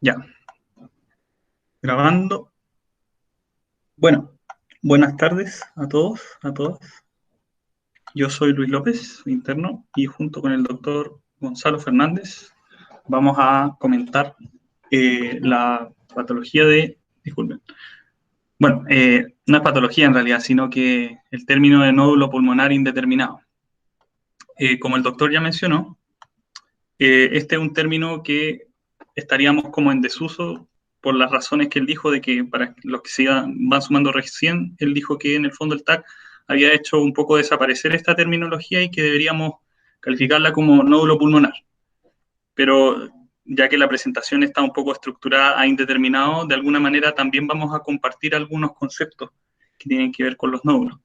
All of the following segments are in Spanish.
Ya, grabando. Bueno, buenas tardes a todos, a todas. Yo soy Luis López, interno, y junto con el doctor Gonzalo Fernández vamos a comentar la patología de, disculpen, bueno, no es patología en realidad, sino que el término de nódulo pulmonar indeterminado. Como el doctor ya mencionó, este es un término que estaríamos como en desuso por las razones que él dijo de que para los que se van sumando recién, él dijo que en el fondo el TAC había hecho un poco desaparecer esta terminología y que deberíamos calificarla como nódulo pulmonar. Pero ya que la presentación está un poco estructurada a indeterminado, de alguna manera también vamos a compartir algunos conceptos que tienen que ver con los nódulos.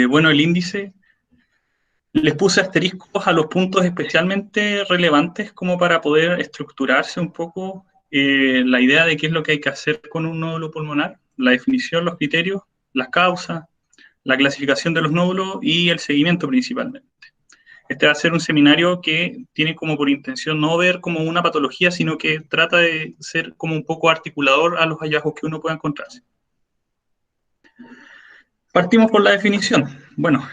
Bueno, el índice les puse asteriscos a los puntos especialmente relevantes como para poder estructurarse un poco la idea de qué es lo que hay que hacer con un nódulo pulmonar, la definición, los criterios, las causas, la clasificación de los nódulos y el seguimiento principalmente. Este va a ser un seminario que tiene como por intención no ver como una patología, sino que trata de ser como un poco articulador a los hallazgos que uno pueda encontrarse. Partimos por la definición. Bueno,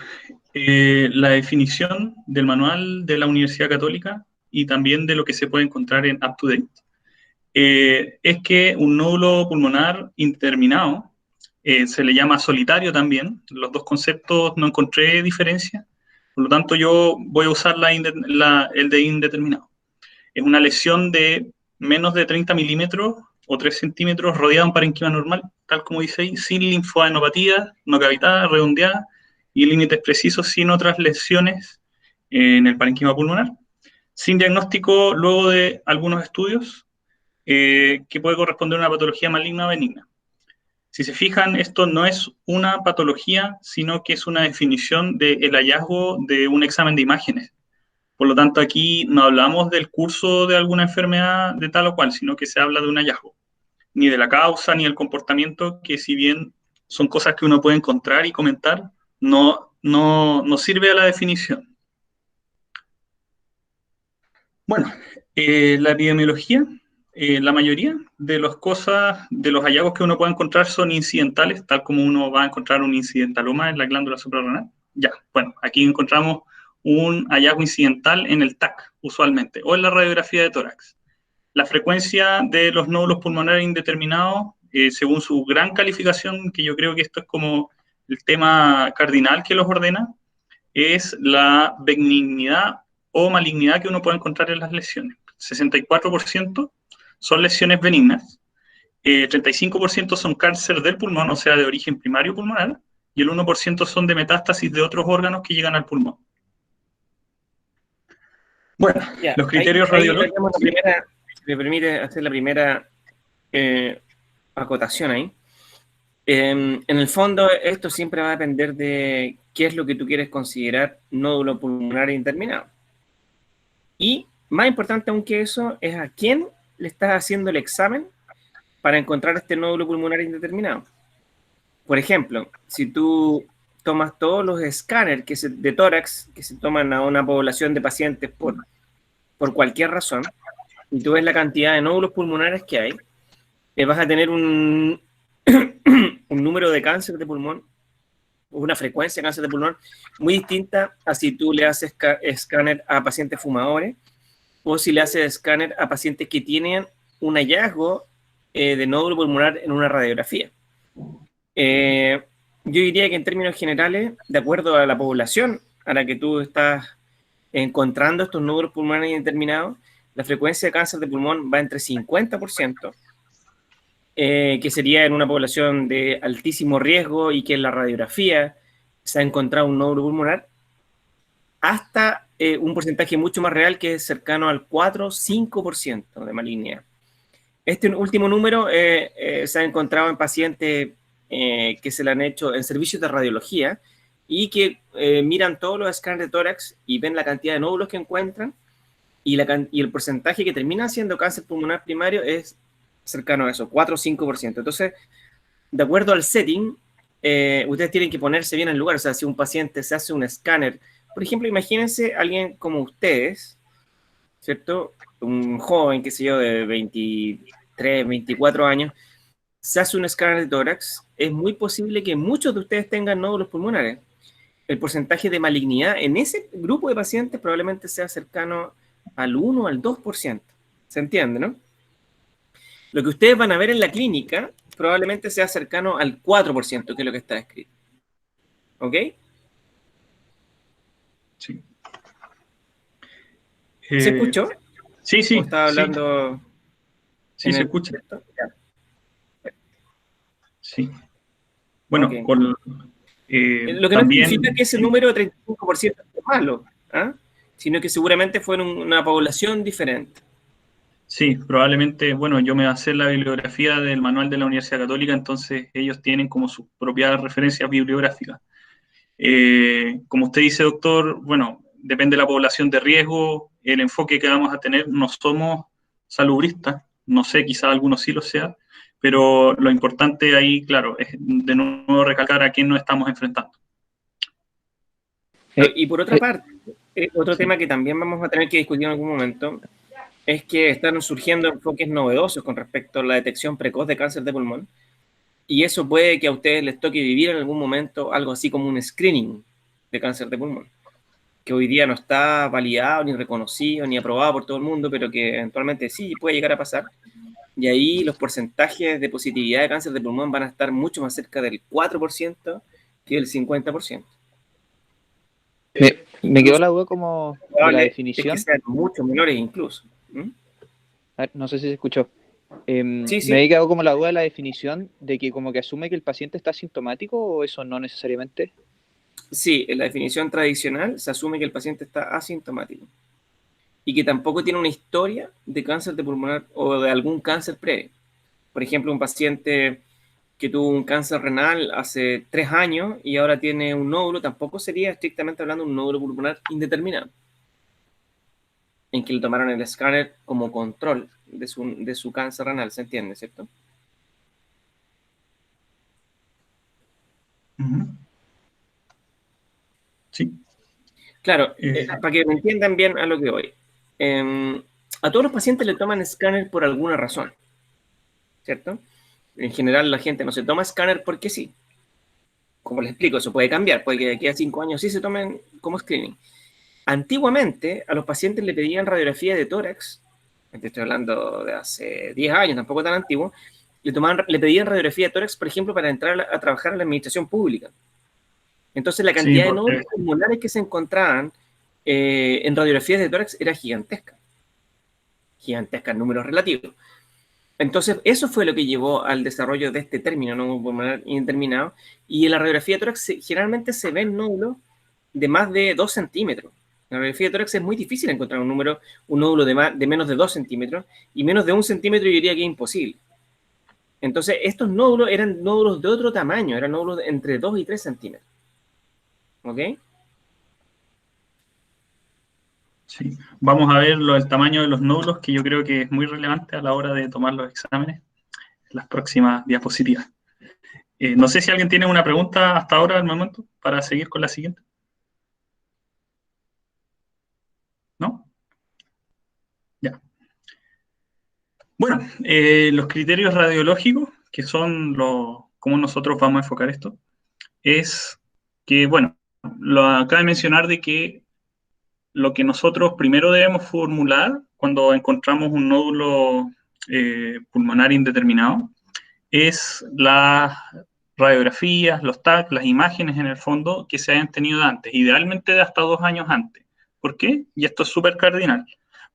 la definición del manual de la Universidad Católica y también de lo que se puede encontrar en UpToDate es que un nódulo pulmonar indeterminado se le llama solitario también. Los dos conceptos no encontré diferencia, por lo tanto yo voy a usar el de indeterminado. Es una lesión de menos de 30 milímetros o 3 centímetros rodeada de un parenquima normal, tal como dice ahí, sin linfoadenopatía, no cavitada, redondeada y límites precisos, sin otras lesiones en el parenquima pulmonar, sin diagnóstico luego de algunos estudios que puede corresponder a una patología maligna o benigna. Si se fijan, esto no es una patología, sino que es una definición del hallazgo de un examen de imágenes. Por lo tanto, aquí no hablamos del curso de alguna enfermedad de tal o cual, sino que se habla de un hallazgo, ni de la causa, ni del comportamiento, que si bien son cosas que uno puede encontrar y comentar, no sirve a la definición. Bueno, la epidemiología, la mayoría de las cosas, de los hallazgos que uno puede encontrar son incidentales, tal como uno va a encontrar un incidentaloma en la glándula suprarrenal. Ya, bueno, aquí encontramos un hallazgo incidental en el TAC, usualmente, o en la radiografía de tórax. La frecuencia de los nódulos pulmonares indeterminados, según su gran calificación, que yo creo que esto es como el tema cardinal que los ordena, es la benignidad o malignidad que uno puede encontrar en las lesiones. 64% son lesiones benignas, 35% son cáncer del pulmón, o sea, de origen primario pulmonar, y el 1% son de metástasis de otros órganos que llegan al pulmón. Bueno, Ya, los criterios radiológicos. Si me permite hacer la primera acotación ahí. En el fondo, esto siempre va a depender de qué es lo que tú quieres considerar nódulo pulmonar indeterminado. Y más importante aún que eso, es a quién le estás haciendo el examen para encontrar este nódulo pulmonar indeterminado. Por ejemplo, si tú tomas todos los escáneres de tórax que se toman a una población de pacientes por cualquier razón, y tú ves la cantidad de nódulos pulmonares que hay, vas a tener un número de cáncer de pulmón, una frecuencia de cáncer de pulmón muy distinta a si tú le haces escáner a pacientes fumadores o si le haces escáner a pacientes que tienen un hallazgo de nódulo pulmonar en una radiografía. Yo diría que en términos generales, de acuerdo a la población a la que tú estás encontrando estos nódulos pulmonares indeterminados, la frecuencia de cáncer de pulmón va entre 50%, que sería en una población de altísimo riesgo y que en la radiografía se ha encontrado un nódulo pulmonar, hasta un porcentaje mucho más real que es cercano al 4-5% de malignidad. Este último número se ha encontrado en pacientes que se le han hecho en servicios de radiología y que miran todos los escáneres de tórax y ven la cantidad de nódulos que encuentran y el porcentaje que termina siendo cáncer pulmonar primario es cercano a eso, 4 o 5%. Entonces, de acuerdo al setting, ustedes tienen que ponerse bien en el lugar. O sea, si un paciente se hace un escáner, por ejemplo, imagínense alguien como ustedes, ¿cierto? Un joven, qué sé yo, de 23, 24 años, se hace un escáner de tórax, es muy posible que muchos de ustedes tengan nódulos pulmonares. El porcentaje de malignidad en ese grupo de pacientes probablemente sea cercano al 1 al 2%. ¿Se entiende, no? Lo que ustedes van a ver en la clínica probablemente sea cercano al 4%, que es lo que está escrito. ¿Ok? Sí. ¿Se escuchó? Sí, ¿O sí, estaba sí, hablando sí en se el... escucha. Sí. Ok. Bueno, Lo que no significa también, que ese sí, número de 35% es malo, ¿ah? Sino que seguramente fue una población diferente. sí, probablemente, bueno, yo me basé en la bibliografía del manual de la Universidad Católica, entonces ellos tienen como sus propias referencias bibliográficas. Como usted dice, doctor, bueno, depende de la población de riesgo, el enfoque que vamos a tener, no somos salubristas, no sé, quizás algunos sí lo sean, pero lo importante ahí, claro, es de nuevo recalcar a quién nos estamos enfrentando. Y por otra parte, otro Sí, tema que también vamos a tener que discutir en algún momento es que están surgiendo enfoques novedosos con respecto a la detección precoz de cáncer de pulmón, y eso puede que a ustedes les toque vivir en algún momento algo así como un screening de cáncer de pulmón, que hoy día no está validado, ni reconocido, ni aprobado por todo el mundo, pero que eventualmente sí puede llegar a pasar. Y ahí los porcentajes de positividad de cáncer de pulmón van a estar mucho más cerca del 4% que del 50%. Me quedó Incluso la duda como de la probable es que definición. sean mucho menores incluso. ¿Mm? A ver, no sé si se escuchó. Sí, Me sí, había quedado como la duda de la definición de que como que asume que el paciente está asintomático o eso no necesariamente. sí, en la definición tradicional se asume que el paciente está asintomático y que tampoco tiene una historia de cáncer de pulmonar o de algún cáncer previo. Por ejemplo, un paciente que tuvo un cáncer renal hace 3 años y ahora tiene un nódulo, tampoco sería estrictamente hablando un nódulo pulmonar indeterminado, en que le tomaron el escáner como control de su cáncer renal, ¿se entiende, cierto? ujú, sí, Claro, eh, para que me entiendan bien a lo que voy. A todos los pacientes le toman escáner por alguna razón, ¿cierto? En general la gente no se toma escáner porque sí. Como les explico, eso puede cambiar, puede que de aquí a 5 años sí se tomen como screening. Antiguamente a los pacientes le pedían radiografía de tórax, estoy hablando de hace 10 años, tampoco tan antiguo, le pedían radiografía de tórax, por ejemplo, para entrar a trabajar en la administración pública. Entonces la sí, cantidad de nódulos pulmonares que se encontraban en radiografías de tórax era gigantesca, gigantesca en números relativos. Entonces, eso fue lo que llevó al desarrollo de este término, nódulo pulmonar indeterminado, y en la radiografía de tórax generalmente se ven nódulos de más de 2 centímetros. En la radiografía de tórax es muy difícil encontrar un nódulo de menos de 2 centímetros, y menos de 1 centímetro yo diría que es imposible. Entonces, estos nódulos eran nódulos de otro tamaño, eran nódulos de entre 2 y 3 centímetros. ¿Ok? sí. Vamos a ver el tamaño de los nódulos, que yo creo que es muy relevante a la hora de tomar los exámenes en las próximas diapositivas. No sé si alguien tiene una pregunta hasta ahora, al momento, para seguir con la siguiente. ¿No? Ya. Bueno, los criterios radiológicos, que son cómo nosotros vamos a enfocar esto, es que, bueno, lo acaba de mencionar de que lo que nosotros primero debemos formular cuando encontramos un nódulo pulmonar indeterminado es las radiografías, los TAC, las imágenes en el fondo que se hayan tenido antes, idealmente de hasta 2 años antes. ¿Por qué? Y esto es súper cardinal,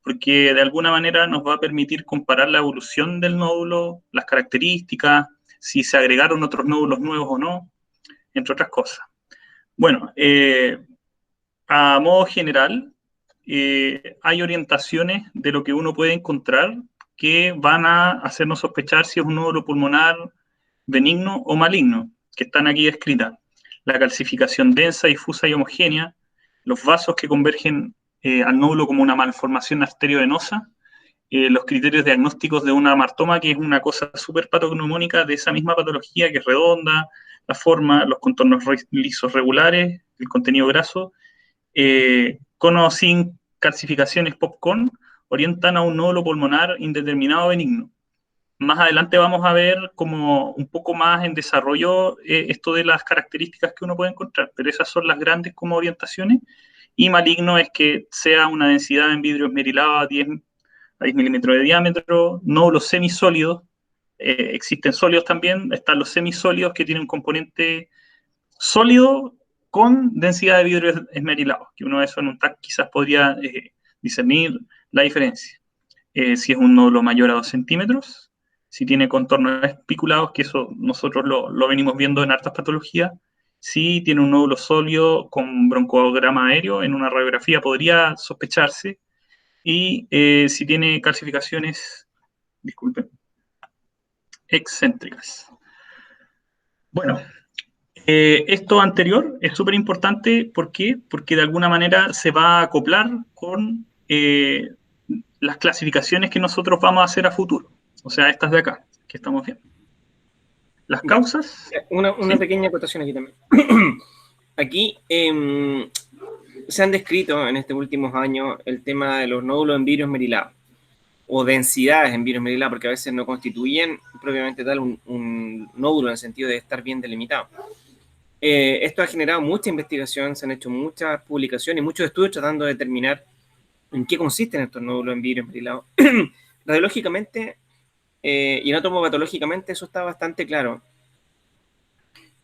porque de alguna manera nos va a permitir comparar la evolución del nódulo, las características, si se agregaron otros nódulos nuevos o no, entre otras cosas. Bueno, a modo general, hay orientaciones de lo que uno puede encontrar que van a hacernos sospechar si es un nódulo pulmonar benigno o maligno, que están aquí descritas. La calcificación densa, difusa y homogénea, los vasos que convergen al nódulo como una malformación arteriovenosa, los criterios diagnósticos de una amartoma, que es una cosa súper patognomónica de esa misma patología, que es redonda, la forma, los contornos lisos regulares, el contenido graso, con o sin calcificaciones popcorn, orientan a un nódulo pulmonar indeterminado benigno. Más adelante vamos a ver como un poco más en desarrollo esto de las características que uno puede encontrar, pero esas son las grandes como orientaciones. Y maligno es que sea una densidad en vidrio esmerilado a 10 milímetros de diámetro, nódulos semisólidos, existen sólidos también, están los semisólidos que tienen un componente sólido con densidad de vidrio esmerilado, que uno de esos en un TAC quizás podría discernir la diferencia. Si es un nódulo mayor a 2 centímetros, si tiene contornos espiculados, que eso nosotros lo venimos viendo en hartas patologías, si tiene un nódulo sólido con broncograma aéreo, en una radiografía podría sospecharse, y si tiene calcificaciones, disculpen, excéntricas. Bueno, esto anterior es súper importante, ¿por qué? Porque de alguna manera se va a acoplar con las clasificaciones que nosotros vamos a hacer a futuro, o sea, estas de acá, que estamos viendo. Las causas... Una ¿sí? pequeña acotación aquí también. Aquí se han descrito en estos últimos años el tema de los nódulos en vidrio esmerilado, o densidades en vidrio esmerilado, porque a veces no constituyen propiamente tal un nódulo en el sentido de estar bien delimitado. Esto ha generado mucha investigación, se han hecho muchas publicaciones y muchos estudios tratando de determinar en qué consisten estos nódulos en vidrio esmerilado. Radiológicamente y anatomopatológicamente eso está bastante claro,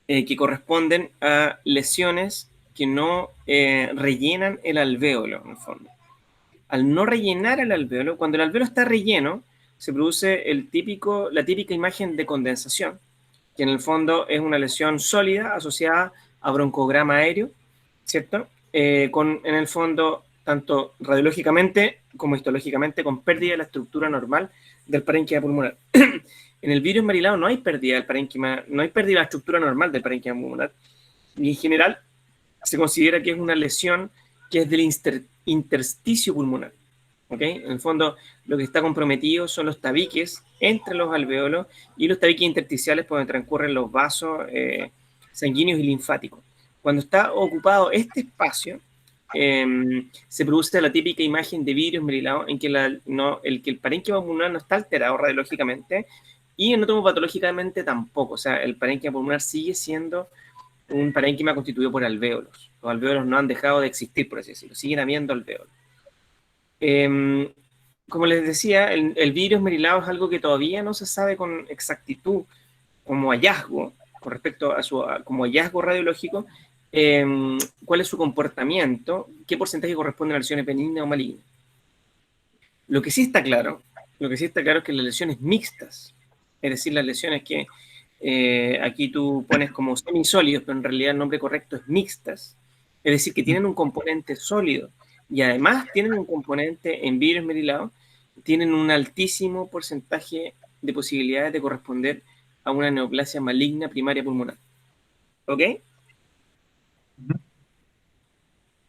que corresponden a lesiones que no rellenan el alvéolo, en el fondo. Al no rellenar el alvéolo, cuando el alvéolo está relleno, se produce la típica imagen de condensación, que en el fondo es una lesión sólida asociada a broncograma aéreo, ¿cierto? En el fondo, tanto radiológicamente como histológicamente, con pérdida de la estructura normal del parénquima pulmonar. En el virus esmerilado no hay pérdida del parénquima, no hay pérdida de la estructura normal del parénquima pulmonar, y en general se considera que es una lesión que es del intersticio pulmonar. ¿Okay? En el fondo, lo que está comprometido son los tabiques entre los alvéolos y los tabiques intersticiales por donde transcurren los vasos sanguíneos y linfáticos. Cuando está ocupado este espacio, se produce la típica imagen de vidrio esmerilado en que, el parénquima pulmonar no está alterado radiológicamente y anatomopatológicamente tampoco. O sea, el parénquima pulmonar sigue siendo un parénquima constituido por alvéolos. Los alvéolos no han dejado de existir, por así decirlo, siguen habiendo alvéolos. Como les decía, el vidrio esmerilado es algo que todavía no se sabe con exactitud como hallazgo, con respecto como hallazgo radiológico, cuál es su comportamiento, qué porcentaje corresponde a lesiones benignas o malignas. Lo que sí está claro es que las lesiones mixtas, es decir, las lesiones que aquí tú pones como semisólidos, pero en realidad el nombre correcto es mixtas, es decir, que tienen un componente sólido y además tienen un componente en vidrio esmerilado, tienen un altísimo porcentaje de posibilidades de corresponder a una neoplasia maligna primaria pulmonar. ¿Ok?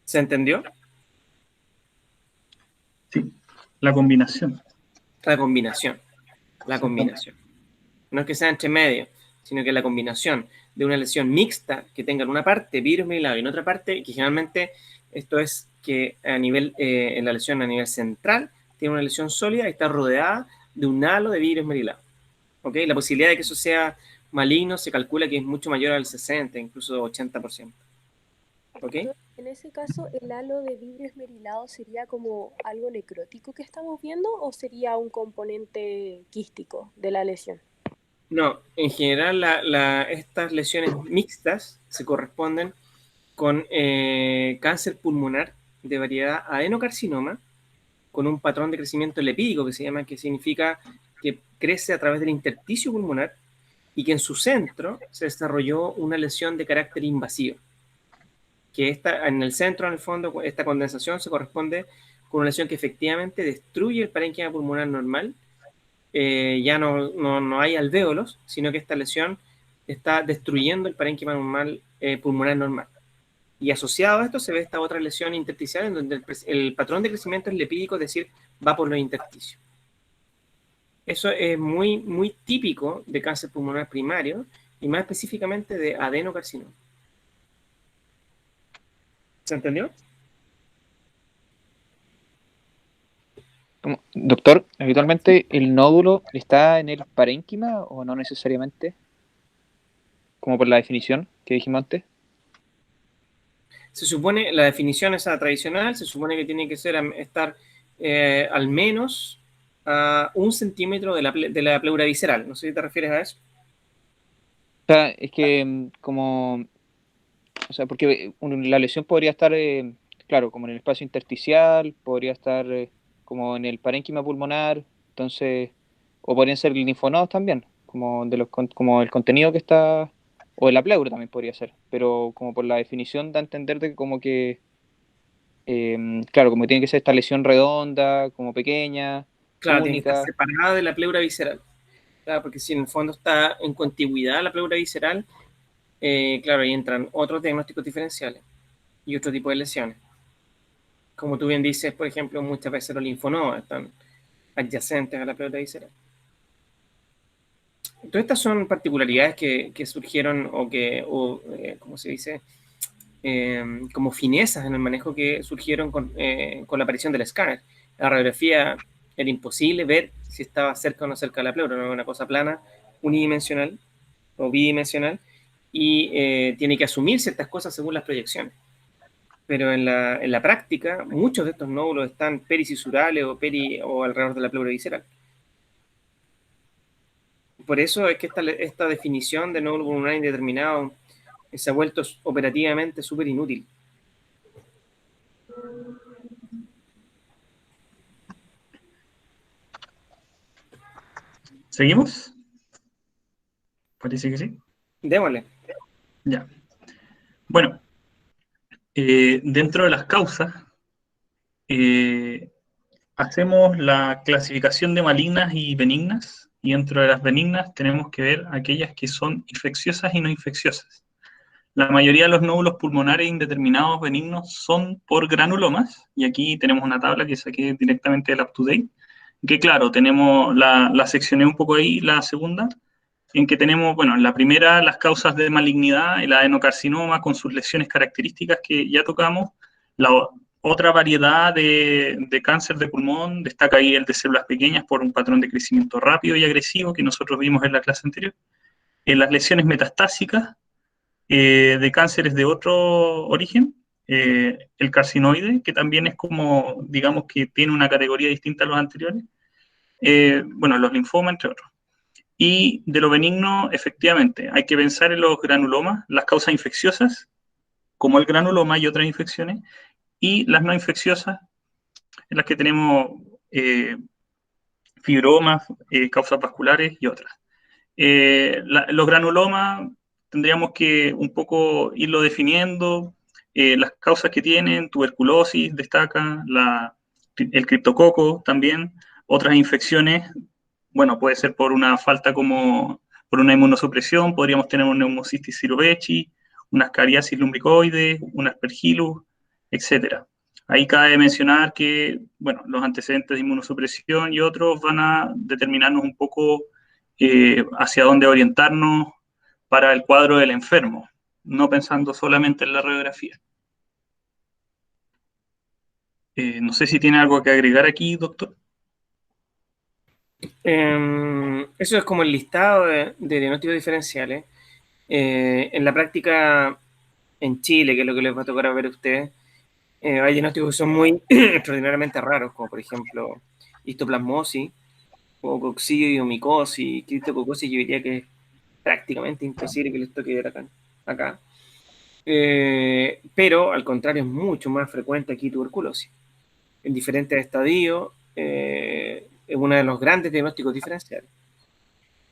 ¿Se entendió? Sí, la combinación. La combinación. No es que sea entre medio, sino que la combinación de una lesión mixta que tenga en una parte vidrio esmerilado y en otra parte, que generalmente esto es que en la lesión a nivel central tiene una lesión sólida y está rodeada de un halo de vidrio esmerilado. ¿Okay? La posibilidad de que eso sea maligno se calcula que es mucho mayor al 60, incluso 80%. ¿Okay? En ese caso, ¿el halo de vidrio esmerilado sería como algo necrótico que estamos viendo o sería un componente quístico de la lesión? No, en general estas lesiones mixtas se corresponden con cáncer pulmonar de variedad adenocarcinoma, con un patrón de crecimiento lepídico que se llama, que significa que crece a través del intersticio pulmonar y que en su centro se desarrolló una lesión de carácter invasivo. Que en el centro, en el fondo, esta condensación se corresponde con una lesión que efectivamente destruye el parénquima pulmonar normal. Ya no hay alvéolos, sino que esta lesión está destruyendo el parénquima pulmonar normal. Y asociado a esto se ve esta otra lesión intersticial en donde el patrón de crecimiento es lepídico, es decir, va por los intersticios. Eso es muy, muy típico de cáncer pulmonar primario y más específicamente de adenocarcinoma. ¿Se entendió? Doctor, habitualmente el nódulo está en el parénquima o no necesariamente, como por la definición que dijimos antes. Se supone, la definición esa tradicional, se supone que tiene que estar al menos a 1 centímetro de la pleura visceral. No sé si te refieres a eso. O sea, es que o sea, porque la lesión podría estar, claro, como en el espacio intersticial, podría estar como en el parénquima pulmonar, entonces, o podrían ser linfonodos también, como como el contenido que está, o en la pleura también podría ser, pero como por la definición da a entender de que como que, claro, como que tiene que ser esta lesión redonda, como pequeña, Claro, tiene que estar única. separada de la pleura visceral. Claro, porque si en el fondo está en contigüidad a la pleura visceral, claro, ahí entran otros diagnósticos diferenciales y otro tipo de lesiones. Como tú bien dices, por ejemplo, muchas veces los linfonodos están adyacentes a la pleura visceral. Todas estas son particularidades que surgieron ¿cómo se dice? Como finezas en el manejo que surgieron con la aparición del escáner. La radiografía era imposible ver si estaba cerca o no cerca de la pleura, no era una cosa plana, unidimensional o bidimensional, y tiene que asumir ciertas cosas según las proyecciones. Pero en la práctica, muchos de estos nódulos están pericisurales o alrededor de la pleura visceral. Por eso es que esta definición de nódulo pulmonar indeterminado se ha vuelto operativamente súper inútil. ¿Seguimos? Parece que sí. Démosle. Ya. Bueno, dentro de las causas, hacemos la clasificación de malignas y benignas, y dentro de las benignas tenemos que ver aquellas que son infecciosas y no infecciosas. La mayoría de los nódulos pulmonares indeterminados benignos son por granulomas, y aquí tenemos una tabla que saqué directamente del UpToDate, que claro, tenemos, la seccioné un poco ahí, la segunda, en que tenemos, bueno, en la primera las causas de malignidad, el adenocarcinoma con sus lesiones características que ya tocamos, la otra variedad de cáncer de pulmón, destaca ahí el de células pequeñas por un patrón de crecimiento rápido y agresivo que nosotros vimos en la clase anterior, en las lesiones metastásicas, de cánceres de otro origen, el carcinoide, que también es como, digamos que tiene una categoría distinta a los anteriores, bueno, los linfomas, entre otros. Y de lo benigno, efectivamente, hay que pensar en los granulomas, las causas infecciosas, como el granuloma y otras infecciones, y las no infecciosas, en las que tenemos fibromas, causas vasculares y otras. Los granulomas tendríamos que un poco irlo definiendo, las causas que tienen, tuberculosis destaca, el criptococo también, otras infecciones, bueno, puede ser por una falta como, por una inmunosupresión, podríamos tener un Pneumocystis jirovecii, una Ascariasis lumbricoides, un Aspergillus, etcétera. Ahí cabe mencionar que, bueno, los antecedentes de inmunosupresión y otros van a determinarnos un poco hacia dónde orientarnos para el cuadro del enfermo, no pensando solamente en la radiografía. No sé si tiene algo que agregar aquí, doctor. Eso es como el listado de diagnósticos diferenciales. En la práctica en Chile, que es lo que les va a tocar a ver a ustedes, hay diagnósticos que son muy extraordinariamente raros, como por ejemplo histoplasmosis, o coccidiomicosis, cristococosis, yo diría que es prácticamente imposible que les toque ver acá. Pero al contrario es mucho más frecuente aquí tuberculosis. En diferentes estadios, es uno de los grandes diagnósticos diferenciales.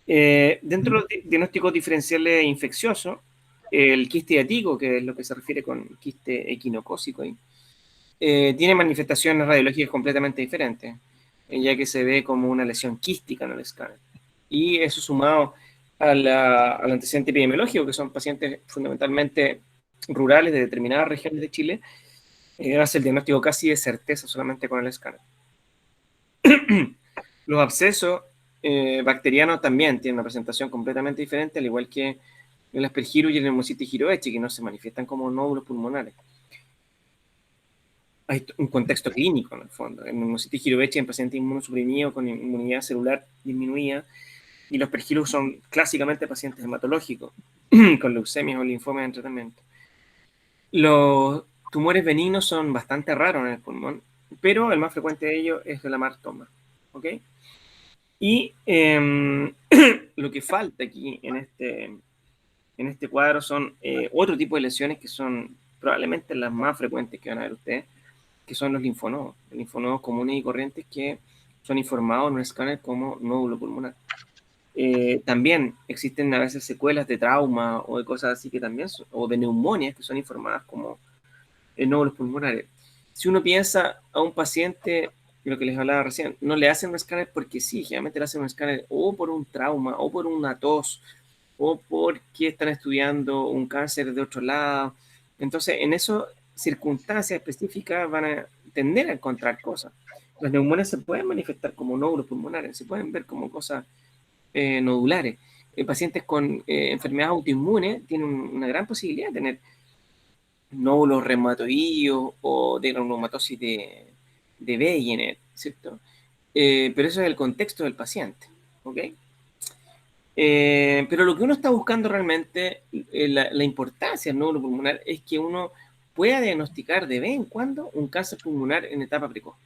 Dentro de los diagnósticos diferenciales infecciosos, el quiste hiatídico, que es lo que se refiere con quiste equinocócico, tiene manifestaciones radiológicas completamente diferentes, ya que se ve como una lesión quística en el escáner. Y eso sumado al antecedente epidemiológico, que son pacientes fundamentalmente rurales de determinadas regiones de Chile, hace el diagnóstico casi de certeza solamente con el escáner. Los abscesos bacterianos también tienen una presentación completamente diferente, al igual que el Aspergillus y el Pneumocystis jirovecii, que no se manifiestan como nódulos pulmonares. hay un contexto clínico en el fondo. En sinusitis Girovechi en pacientes inmunosuprimidos con inmunidad celular disminuida, y los pergilus son clásicamente pacientes hematológicos con leucemias o linfomas en tratamiento. Los tumores benignos son bastante raros en el pulmón, pero el más frecuente de ellos es el amartoma, ¿ok? Y lo que falta aquí en este cuadro son otro tipo de lesiones que son probablemente las más frecuentes que van a ver ustedes, que son los linfonodos comunes y corrientes que son informados en un escáner como nódulo pulmonar. También existen a veces secuelas de trauma o de cosas así que también son, o de neumonias que son informadas como nódulos pulmonares. Si uno piensa a un paciente, lo que les hablaba recién, no le hacen un escáner porque sí, generalmente le hacen un escáner o por un trauma, o por una tos, o porque están estudiando un cáncer de otro lado. Entonces, en esas circunstancias específicas van a tender a encontrar cosas. Las neumonias se pueden manifestar como nódulos pulmonares, se pueden ver como cosas nodulares. Pacientes con enfermedades autoinmunes tienen una gran posibilidad de tener nódulos reumatoides o de granulomatosis de Wegener, ¿cierto? Pero eso es el contexto del paciente, ¿ok? Pero lo que uno está buscando realmente, la importancia del nódulo pulmonar es que uno pueda diagnosticar de vez en cuando un cáncer pulmonar en etapa precoz.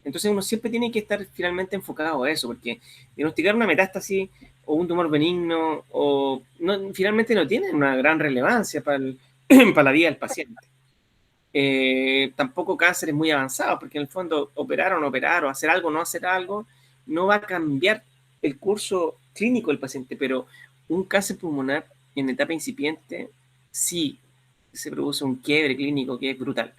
Entonces uno siempre tiene que estar finalmente enfocado a eso, porque diagnosticar una metástasis o un tumor benigno finalmente no tiene una gran relevancia para la vida del paciente. Tampoco cánceres muy avanzados, porque en el fondo operar o no operar, o hacer algo o no hacer algo, no va a cambiar el curso clínico del paciente, pero un cáncer pulmonar en etapa incipiente sí se produce un quiebre clínico que es brutal.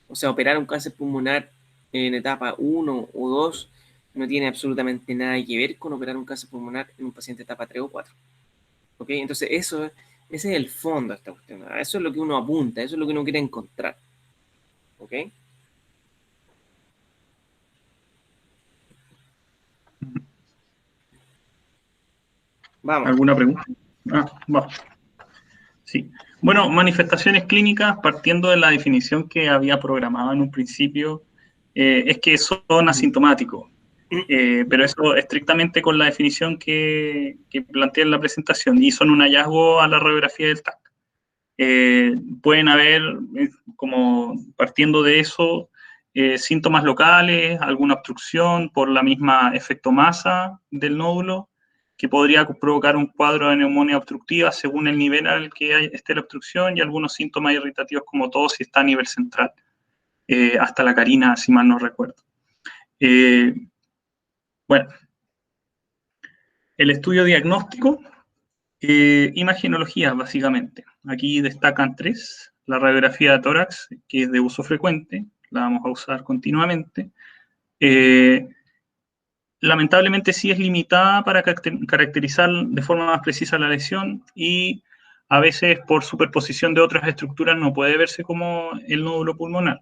O sea, operar un cáncer pulmonar en etapa 1 o 2 no tiene absolutamente nada que ver con operar un cáncer pulmonar en un paciente de etapa 3 o 4. ¿Ok? Entonces, ese es el fondo de esta cuestión. Eso es lo que uno apunta, eso es lo que uno quiere encontrar. ¿Ok? Vamos. ¿Alguna pregunta? Va. Sí. Bueno, manifestaciones clínicas, partiendo de la definición que había programado en un principio, es que son asintomáticos. Pero eso estrictamente con la definición que planteé en la presentación, y son un hallazgo a la radiografía del TAC. Pueden haber, como partiendo de eso, síntomas locales, alguna obstrucción por la misma efecto masa del nódulo, que podría provocar un cuadro de neumonía obstructiva según el nivel al que esté la obstrucción, y algunos síntomas irritativos como tos si está a nivel central, hasta la carina, si mal no recuerdo. Bueno, el estudio diagnóstico, imagenología, básicamente. Aquí destacan 3. La radiografía de tórax, que es de uso frecuente, la vamos a usar continuamente. Lamentablemente sí es limitada para caracterizar de forma más precisa la lesión, y a veces por superposición de otras estructuras no puede verse como el nódulo pulmonar.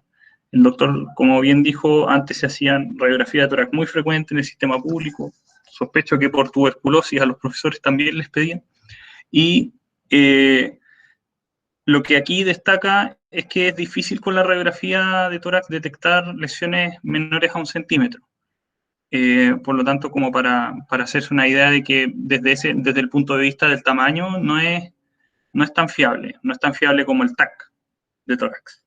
El doctor, como bien dijo, antes se hacían radiografías de tórax muy frecuentes en el sistema público. Sospecho que por tuberculosis a los profesores también les pedían. Y lo que aquí destaca es que es difícil con la radiografía de tórax detectar lesiones menores a 1 centímetro. Por lo tanto, como para hacerse una idea de que desde el punto de vista del tamaño no es tan fiable, no es tan fiable como el TAC de tórax,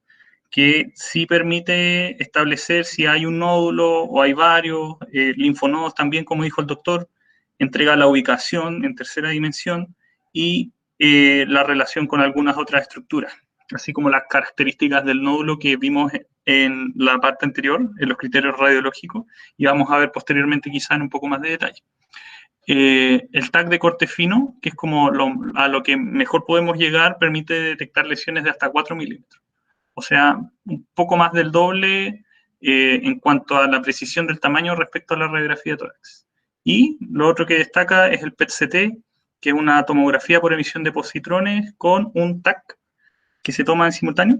que sí permite establecer si hay un nódulo o hay varios. Linfonodos también, como dijo el doctor, entrega la ubicación en tercera dimensión y la relación con algunas otras estructuras, así como las características del nódulo que vimos en la parte anterior, en los criterios radiológicos, y vamos a ver posteriormente quizá en un poco más de detalle. El TAC de corte fino, que es como a lo que mejor podemos llegar, permite detectar lesiones de hasta 4 milímetros. O sea, un poco más del doble en cuanto a la precisión del tamaño respecto a la radiografía de tórax. Y lo otro que destaca es el PET-CT, que es una tomografía por emisión de positrones con un TAC que se toma en simultáneo.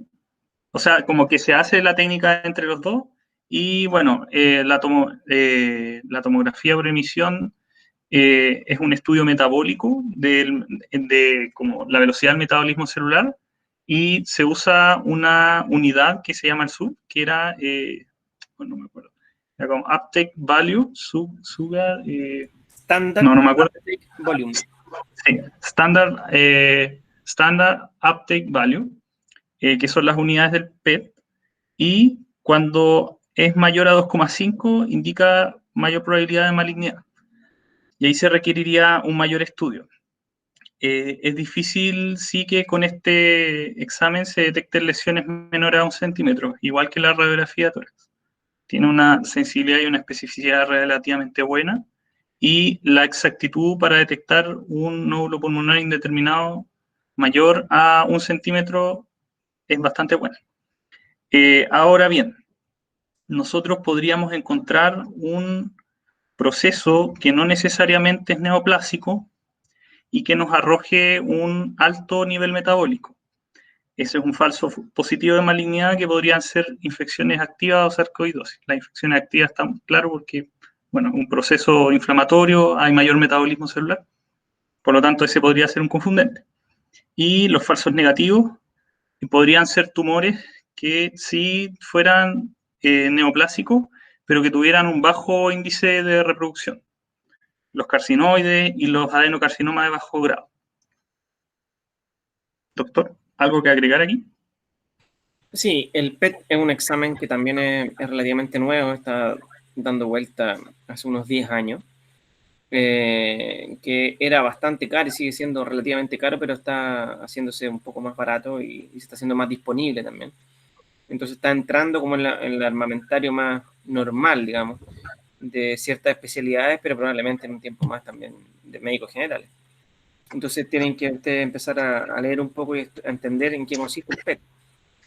O sea, como que se hace la técnica entre los dos. Y bueno, la tomografía por emisión es un estudio metabólico de como la velocidad del metabolismo celular, y se usa una unidad que se llama el SUV, que era, bueno, no me acuerdo, era como Uptake Value, Sugar, Standard no me acuerdo. Uptake Volume. Sí, Standard Uptake Value, que son las unidades del PET, y cuando es mayor a 2,5 indica mayor probabilidad de malignidad. Y ahí se requeriría un mayor estudio. Es difícil, sí, que con este examen se detecten lesiones menores a 1 centímetro, igual que la radiografía de tórax. Tiene una sensibilidad y una especificidad relativamente buena, y la exactitud para detectar un nódulo pulmonar indeterminado mayor a 1 centímetro es bastante buena. Ahora bien, nosotros podríamos encontrar un proceso que no necesariamente es neoplásico y que nos arroje un alto nivel metabólico. Ese es un falso positivo de malignidad, que podrían ser infecciones activas o sarcoidosis. Las infecciones activas están claro porque, bueno, un proceso inflamatorio, hay mayor metabolismo celular, por lo tanto ese podría ser un confundente. Y los falsos negativos podrían ser tumores que sí fueran neoplásicos, pero que tuvieran un bajo índice de reproducción. Los carcinoides y los adenocarcinomas de bajo grado. Doctor, ¿algo que agregar aquí? Sí, el PET es un examen que también es relativamente nuevo, está dando vuelta hace unos 10 años, que era bastante caro y sigue siendo relativamente caro, pero está haciéndose un poco más barato y se está haciendo más disponible también. Entonces está entrando como en el armamentario más normal, digamos, de ciertas especialidades, pero probablemente en un tiempo más también de médicos generales. Entonces tienen que ustedes empezar a leer un poco y a entender en qué consiste el PET.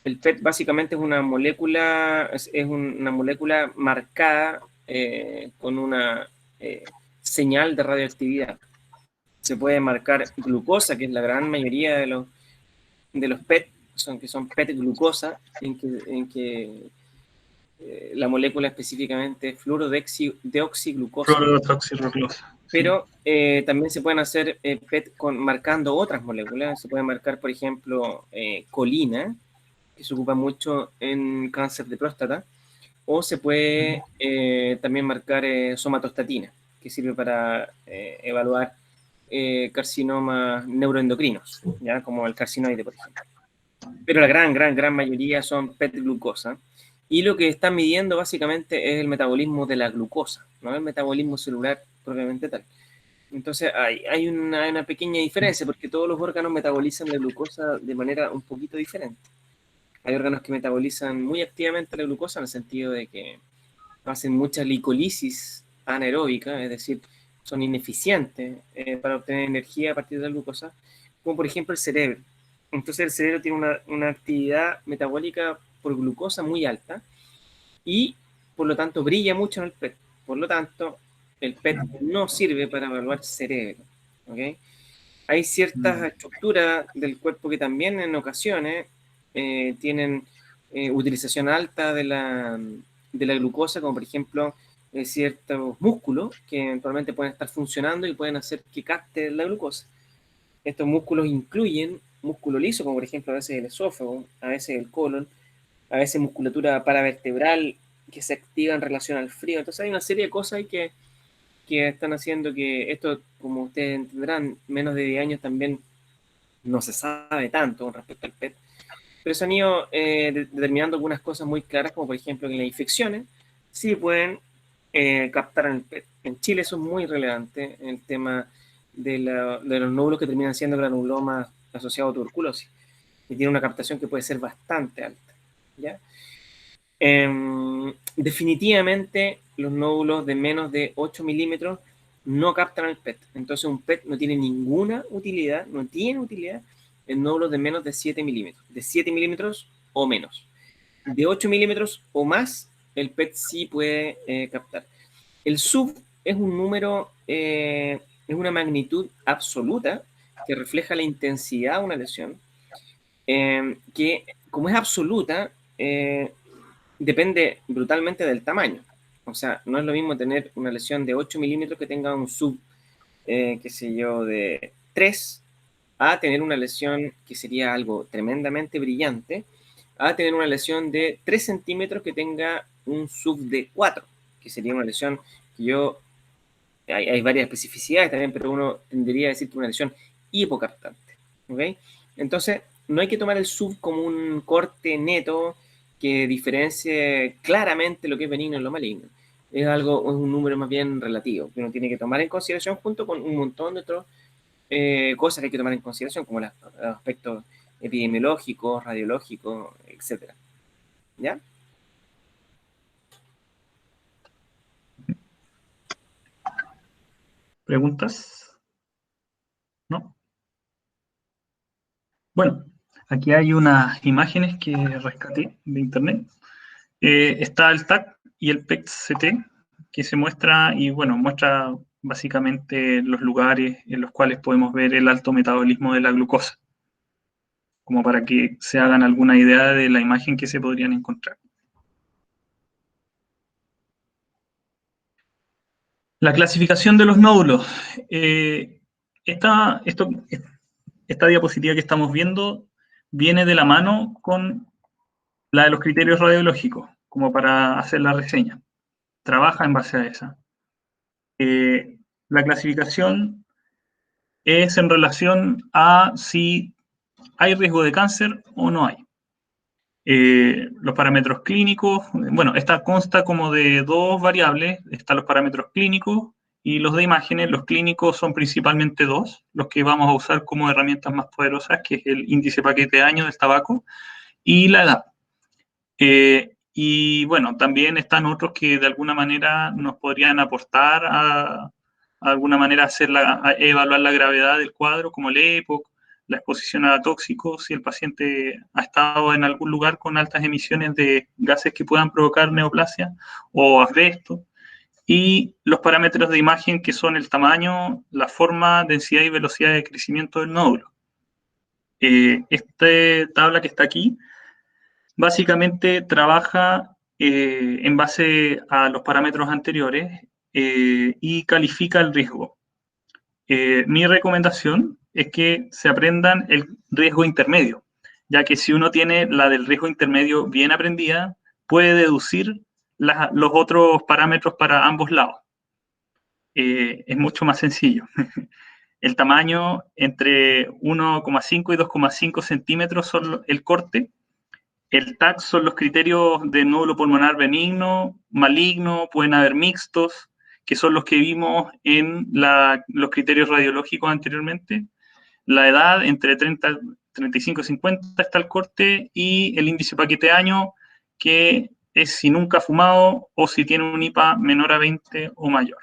El PET básicamente es una molécula, una molécula marcada con una señal de radioactividad. Se puede marcar glucosa, que es la gran mayoría de los PET, que son PET glucosa, en que la molécula específicamente es fluorodeoxiglucosa. Fluorodeoxirroglosa. Pero también se pueden hacer PET marcando otras moléculas. Se puede marcar, por ejemplo, colina, que se ocupa mucho en cáncer de próstata, o se puede también marcar somatostatina, que sirve para evaluar carcinomas neuroendocrinos, ¿ya? Como el carcinoide, por ejemplo. Pero la gran mayoría son PET glucosa, y lo que están midiendo básicamente es el metabolismo de la glucosa, no el metabolismo celular propiamente tal. Entonces hay una pequeña diferencia, porque todos los órganos metabolizan la glucosa de manera un poquito diferente. Hay órganos que metabolizan muy activamente la glucosa en el sentido de que hacen mucha glicolisis anaeróbica, es decir, son ineficientes para obtener energía a partir de la glucosa, como por ejemplo el cerebro. Entonces el cerebro tiene una actividad metabólica por glucosa muy alta y por lo tanto brilla mucho en el PET. Por lo tanto, el PET no sirve para evaluar cerebro. ¿Okay? Hay ciertas estructuras del cuerpo que también en ocasiones tienen utilización alta de la glucosa, como por ejemplo ciertos músculos que eventualmente pueden estar funcionando y pueden hacer que capte la glucosa. Estos músculos incluyen músculo liso, como por ejemplo a veces el esófago, a veces el colon, a veces musculatura paravertebral que se activa en relación al frío. Entonces hay una serie de cosas ahí que están haciendo que esto, como ustedes entenderán, menos de 10 años también no se sabe tanto con respecto al PET, pero se han ido determinando algunas cosas muy claras, como por ejemplo que las infecciones sí pueden captar en el PET. En Chile eso es muy relevante, en el tema de los nódulos que terminan siendo granulomas asociados a tuberculosis, y tiene una captación que puede ser bastante alta, ¿ya? Definitivamente los nódulos de menos de 8 milímetros no captan el PET. Entonces un PET no tiene ninguna utilidad, no tiene utilidad en nódulos de menos de 7 milímetros. De 7 milímetros o menos. De 8 milímetros o más, el PET sí puede captar. El sub es un número, es una magnitud absoluta que refleja la intensidad de una lesión, que como es absoluta, depende brutalmente del tamaño. O sea, no es lo mismo tener una lesión de 8 milímetros que tenga un sub, qué sé yo, de 3, a tener una lesión que sería algo tremendamente brillante, a tener una lesión de 3 centímetros que tenga un sub de 4, que sería una lesión que hay varias especificidades también, pero uno tendría a decir que una lesión hipocartante, ¿ok? Entonces, no hay que tomar el sub como un corte neto que diferencie claramente lo que es benigno y lo maligno. Es un número más bien relativo, que uno tiene que tomar en consideración junto con un montón de otras cosas que hay que tomar en consideración, como los aspectos epidemiológicos, radiológicos, etcétera. ¿Ya? ¿Preguntas? ¿No? Bueno, aquí hay unas imágenes que rescaté de internet. Está el TAC y el PET-CT que se muestra y bueno, muestra básicamente los lugares en los cuales podemos ver el alto metabolismo de la glucosa, como para que se hagan alguna idea de la imagen que se podrían encontrar. La clasificación de los nódulos. Esta diapositiva que estamos viendo viene de la mano con la de los criterios radiológicos, como para hacer la reseña. Trabaja en base a esa. La clasificación es en relación a si hay riesgo de cáncer o no hay. Los parámetros clínicos, bueno, esta consta como de dos variables, están los parámetros clínicos y los de imágenes. Los clínicos son principalmente dos, los que vamos a usar como herramientas más poderosas, que es el índice paquete de años del tabaco y la edad. Y bueno, también están otros que de alguna manera nos podrían aportar a alguna manera a evaluar la gravedad del cuadro, como el EPOC, la exposición a tóxicos, si el paciente ha estado en algún lugar con altas emisiones de gases que puedan provocar neoplasia o asbesto, y los parámetros de imagen que son el tamaño, la forma, densidad y velocidad de crecimiento del nódulo. Esta tabla que está aquí básicamente trabaja en base a los parámetros anteriores y califica el riesgo. Mi recomendación es que se aprendan el riesgo intermedio, ya que si uno tiene la del riesgo intermedio bien aprendida, puede deducir los otros parámetros para ambos lados. Es mucho más sencillo. El tamaño entre 1,5 y 2,5 centímetros son el corte. El TAC son los criterios de nódulo pulmonar benigno, maligno, pueden haber mixtos, que son los que vimos en los criterios radiológicos anteriormente. La edad, entre 35 y 50 está el corte, y el índice paquete de año, que es si nunca ha fumado o si tiene un IPA menor a 20 o mayor.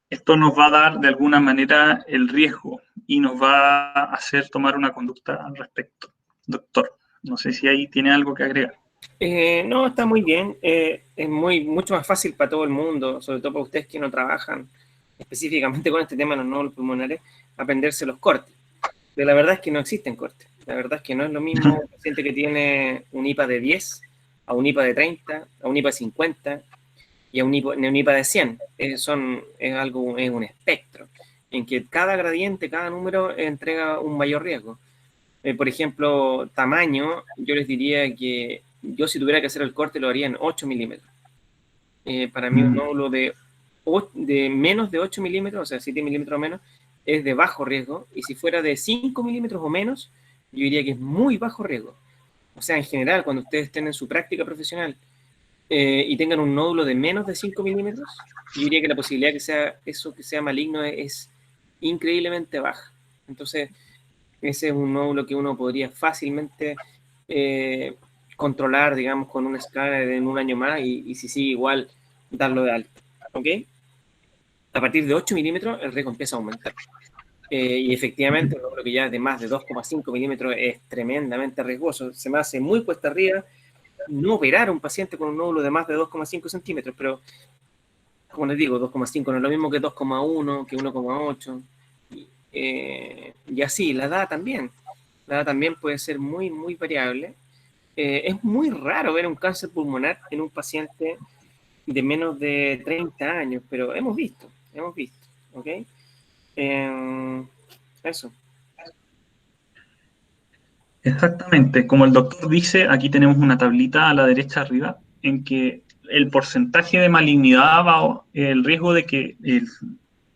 Esto nos va a dar de alguna manera el riesgo y nos va a hacer tomar una conducta al respecto. Doctor, no sé si ahí tiene algo que agregar. No, está muy bien. Es mucho más fácil para todo el mundo, sobre todo para ustedes que no trabajan específicamente con este tema de los nódulos pulmonares, aprenderse los cortes. Pero la verdad es que no existen cortes. La verdad es que no es lo mismo un paciente que tiene un IPA de 10, a un IPA de 30, a un IPA de 50 y a un IPA de 100. Es un espectro en que cada gradiente, cada número entrega un mayor riesgo. Por ejemplo, tamaño, yo les diría que yo si tuviera que hacer el corte lo haría en 8 milímetros. Para mí un nódulo de menos de 8 milímetros, o sea, 7 milímetros o menos, es de bajo riesgo, y si fuera de 5 milímetros o menos, yo diría que es muy bajo riesgo. O sea, en general, cuando ustedes estén en su práctica profesional y tengan un nódulo de menos de 5 milímetros, yo diría que la posibilidad que sea maligno es increíblemente baja. Entonces, ese es un nódulo que uno podría fácilmente controlar, digamos, con una escala en un año más, y si sigue igual, darlo de alta. ¿Ok? A partir de 8 milímetros, el riesgo empieza a aumentar. Y efectivamente, un nódulo que ya es de más de 2,5 milímetros es tremendamente riesgoso. Se me hace muy cuesta arriba no operar a un paciente con un nódulo de más de 2,5 centímetros, pero, como les digo, 2,5 no es lo mismo que 2,1, que 1,8. Y así, la edad también. La edad también puede ser muy, muy variable. Es muy raro ver un cáncer pulmonar en un paciente de menos de 30 años, pero hemos visto, ¿ok? Eso. Exactamente, como el doctor dice, aquí tenemos una tablita a la derecha arriba en que el porcentaje de malignidad el riesgo de que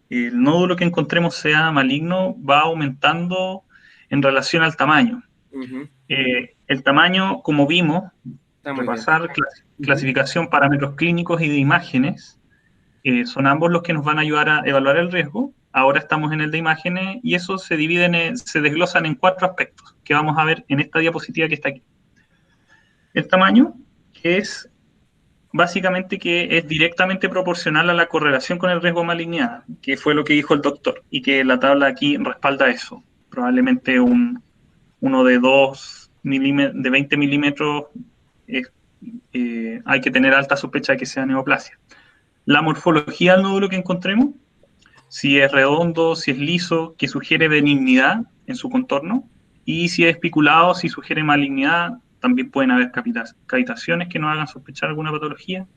el nódulo que encontremos sea maligno va aumentando en relación al tamaño. Uh-huh. El tamaño, como vimos, Está muy bien. repasar clasificación, parámetros clínicos y de imágenes, son ambos los que nos van a ayudar a evaluar el riesgo. Ahora estamos en el de imágenes y eso se se desglosan en 4 aspectos que vamos a ver en esta diapositiva que está aquí. El tamaño, que es básicamente que es directamente proporcional a la correlación con el riesgo de malignidad, que fue lo que dijo el doctor, y que la tabla aquí respalda eso. Probablemente uno de 20 milímetros hay que tener alta sospecha de que sea neoplasia. La morfología del nódulo que encontremos, si es redondo, si es liso, que sugiere benignidad en su contorno, y si es espiculado, si sugiere malignidad, también pueden haber cavitaciones que nos hagan sospechar alguna patología.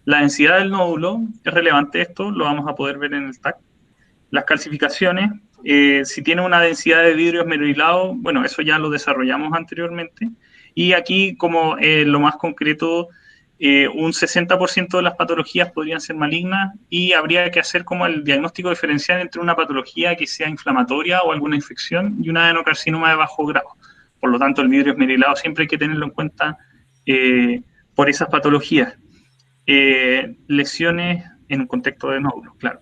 La densidad del nódulo, es relevante esto, lo vamos a poder ver en el TAC. Las calcificaciones, si tiene una densidad de vidrio esmerilado, bueno, eso ya lo desarrollamos anteriormente. Y aquí, como lo más concreto, un 60% de las patologías podrían ser malignas y habría que hacer como el diagnóstico diferencial entre una patología que sea inflamatoria o alguna infección y un adenocarcinoma de bajo grado. Por lo tanto, el vidrio esmerilado siempre hay que tenerlo en cuenta por esas patologías. Lesiones en un contexto de nódulos, claro.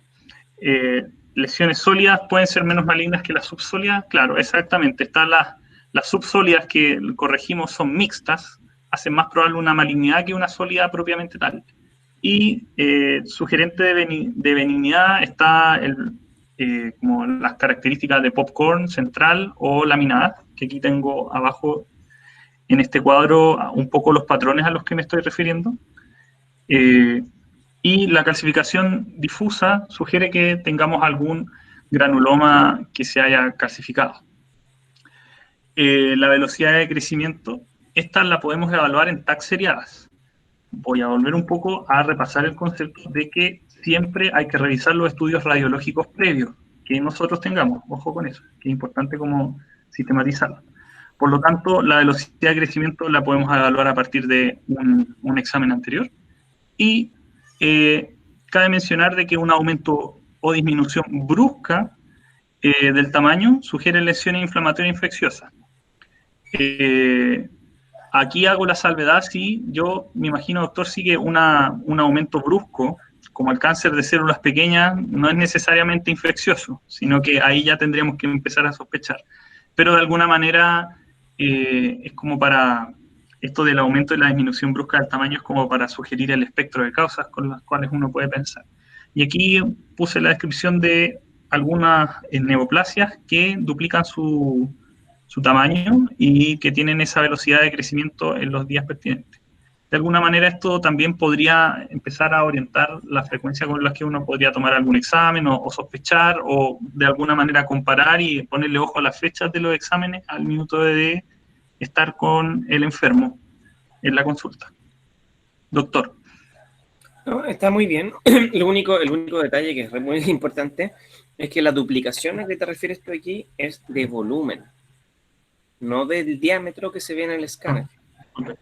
Lesiones sólidas pueden ser menos malignas que las subsólidas, claro, exactamente. Están las subsólidas que corregimos son mixtas, hacen más probable una malignidad que una sólida propiamente tal. Y sugerente de benignidad está como las características de popcorn central o laminada, que aquí tengo abajo en este cuadro un poco los patrones a los que me estoy refiriendo. Y la calcificación difusa sugiere que tengamos algún granuloma que se haya calcificado. La velocidad de crecimiento, esta la podemos evaluar en TAC seriadas. Voy a volver un poco a repasar el concepto de que siempre hay que revisar los estudios radiológicos previos que nosotros tengamos. Ojo con eso, que es importante como sistematizarlo. Por lo tanto, la velocidad de crecimiento la podemos evaluar a partir de un examen anterior. Y cabe mencionar de que un aumento o disminución brusca del tamaño sugiere lesiones inflamatorias infecciosas. Aquí hago la salvedad si yo me imagino, doctor, sigue un aumento brusco, como el cáncer de células pequeñas, no es necesariamente infeccioso, sino que ahí ya tendríamos que empezar a sospechar. Pero de alguna manera es como para, esto del aumento y la disminución brusca del tamaño es como para sugerir el espectro de causas con las cuales uno puede pensar. Y aquí puse la descripción de algunas neoplasias que duplican su tamaño y que tienen esa velocidad de crecimiento en los días pertinentes. De alguna manera esto también podría empezar a orientar la frecuencia con la que uno podría tomar algún examen o sospechar o de alguna manera comparar y ponerle ojo a las fechas de los exámenes al minuto de estar con el enfermo en la consulta. Doctor. No, está muy bien. El único detalle que es muy importante es que la duplicación a que te refieres tú aquí es de volumen, no del diámetro que se ve en el escáner.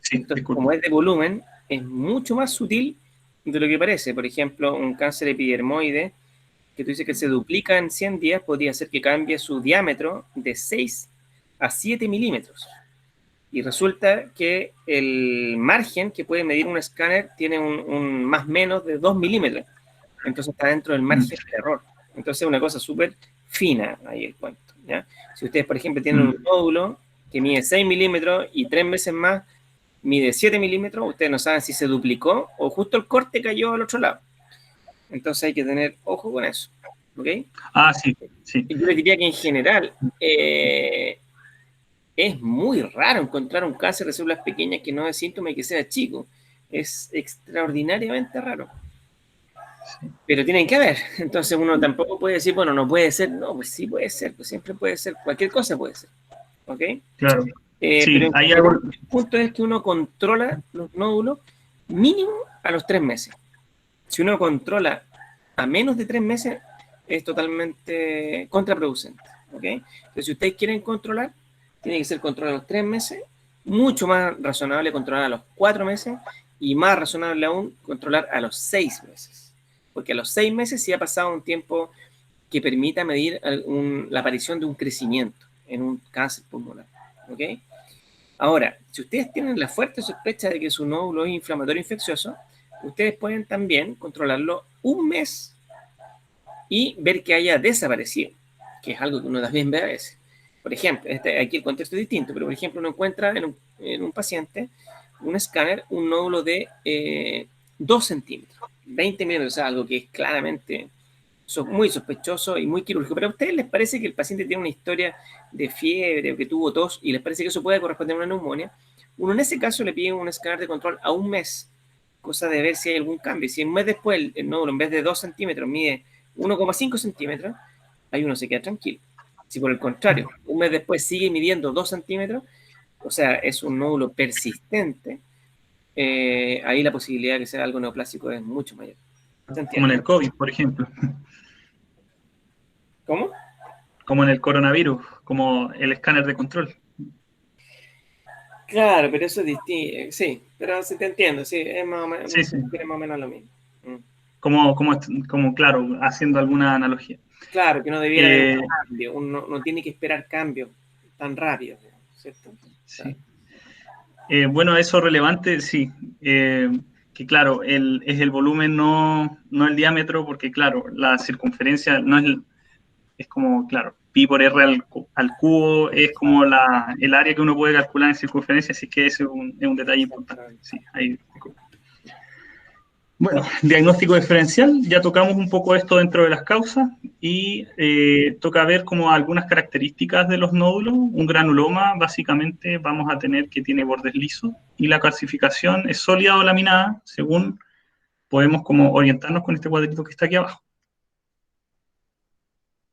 Sí, entonces, como es de volumen, es mucho más sutil de lo que parece. Por ejemplo, un cáncer epidermoide, que tú dices que se duplica en 100 días, podría ser que cambie su diámetro de 6 a 7 milímetros. Y resulta que el margen que puede medir un escáner tiene un más menos de 2 milímetros. Entonces está dentro del margen de error. Entonces es una cosa súper fina ahí el cuento, ¿ya? Si ustedes, por ejemplo, tienen un nódulo que mide 6 milímetros y 3 meses más mide 7 milímetros, ustedes no saben si se duplicó o justo el corte cayó al otro lado. Entonces hay que tener ojo con eso, ¿ok? Ah, sí, sí. Yo les diría que en general es muy raro encontrar un cáncer de células pequeñas que no dé síntomas y que sea chico. Es extraordinariamente raro. Pero tienen que haber. Entonces uno tampoco puede decir, bueno, no puede ser. No, pues sí puede ser, pues siempre puede ser. Cualquier cosa puede ser. ¿Ok? Claro. Sí, pero hay el punto es que uno controla los nódulos mínimo a los 3 meses. Si uno controla a menos de 3 meses, es totalmente contraproducente. ¿ok? Entonces, si ustedes quieren controlar, tiene que ser control a los 3 meses, mucho más razonable controlar a los 4 meses, y más razonable aún controlar a los 6 meses. Porque a los 6 meses sí ha pasado un tiempo que permita medir la aparición de un crecimiento en un cáncer pulmonar, ¿ok? Ahora, si ustedes tienen la fuerte sospecha de que su nódulo es inflamatorio infeccioso, ustedes pueden también controlarlo un mes y ver que haya desaparecido, que es algo que uno también ve a veces. Por ejemplo, aquí el contexto es distinto, pero por ejemplo uno encuentra en un paciente un escáner, un nódulo de 2 centímetros, 20 milímetros, o sea, algo que es claramente muy sospechoso y muy quirúrgico. Pero a ustedes les parece que el paciente tiene una historia de fiebre o que tuvo tos y les parece que eso puede corresponder a una neumonía. Uno en ese caso le pide un escáner de control a un mes, cosa de ver si hay algún cambio. Si un mes después el nódulo en vez de 2 centímetros mide 1,5 centímetros, ahí uno se queda tranquilo. Si por el contrario, un mes después sigue midiendo 2 centímetros, o sea, es un nódulo persistente, ahí la posibilidad de que sea algo neoplásico es mucho mayor. Como en el COVID, por ejemplo. ¿Cómo? Como en el coronavirus, como el escáner de control. Claro, pero eso es distinto. Sí, pero sí te entiendo, sí, es más o menos, Sí, sí. es más o menos lo mismo. Como, claro, haciendo alguna analogía. Claro, que no debiera haber un cambio, uno no tiene que esperar cambios tan rápido, ¿cierto? Sí. Bueno, eso relevante, sí. Que claro, es el volumen, no el diámetro, porque claro, la circunferencia no es como, claro, pi por r al cubo es como el área que uno puede calcular en circunferencia, así que ese es un detalle importante. Sí, ahí. Bueno, diagnóstico diferencial, ya tocamos un poco esto dentro de las causas y toca ver como algunas características de los nódulos. Un granuloma básicamente vamos a tener que tiene bordes lisos y la calcificación es sólida o laminada, según podemos como orientarnos con este cuadrito que está aquí abajo.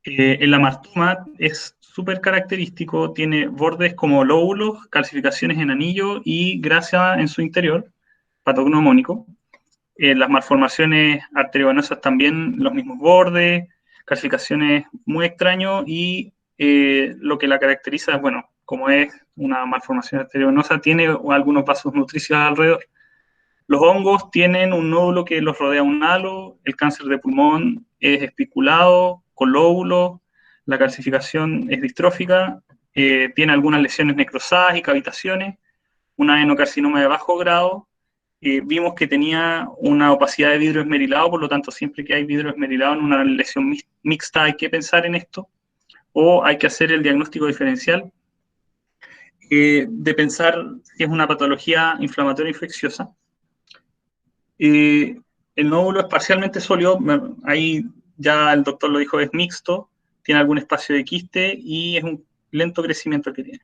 El amartoma es súper característico, tiene bordes como lóbulos, calcificaciones en anillo y grasa en su interior, patognomónico. Las malformaciones arteriovenosas también los mismos bordes, calcificaciones muy extraños y lo que la caracteriza, bueno, como es una malformación arteriovenosa, tiene algunos vasos nutricios alrededor. Los hongos tienen un nódulo que los rodea un halo, el cáncer de pulmón es espiculado, con lóbulos, la calcificación es distrófica, tiene algunas lesiones necrosadas y cavitaciones, un adenocarcinoma de bajo grado. Vimos que tenía una opacidad de vidrio esmerilado, por lo tanto, siempre que hay vidrio esmerilado en una lesión mixta hay que pensar en esto, o hay que hacer el diagnóstico diferencial de pensar si es una patología inflamatoria infecciosa. El nódulo es parcialmente sólido, ahí ya el doctor lo dijo, es mixto, tiene algún espacio de quiste y es un lento crecimiento que tiene.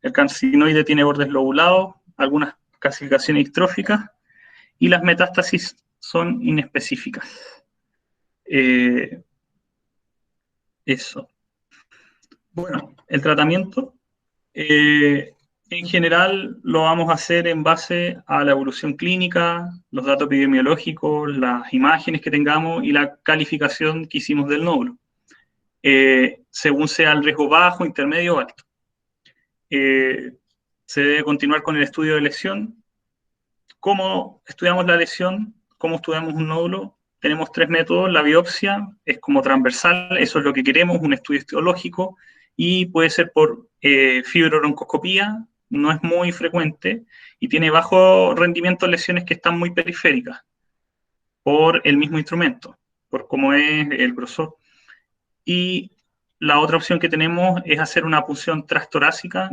El carcinoide tiene bordes lobulados, algunas calcificaciones distróficas, y las metástasis son inespecíficas. Eso. Bueno, el tratamiento, en general, lo vamos a hacer en base a la evolución clínica, los datos epidemiológicos, las imágenes que tengamos y la calificación que hicimos del nódulo, según sea el riesgo bajo, intermedio o alto. Se debe continuar con el estudio de lesión. ¿Cómo estudiamos la lesión? ¿Cómo estudiamos un nódulo? Tenemos 3 métodos. La biopsia es como transversal, eso es lo que queremos, un estudio histológico, y puede ser por fibrobroncoscopía, no es muy frecuente, y tiene bajo rendimiento lesiones que están muy periféricas, por el mismo instrumento, por cómo es el grosor. Y la otra opción que tenemos es hacer una punción transtorácica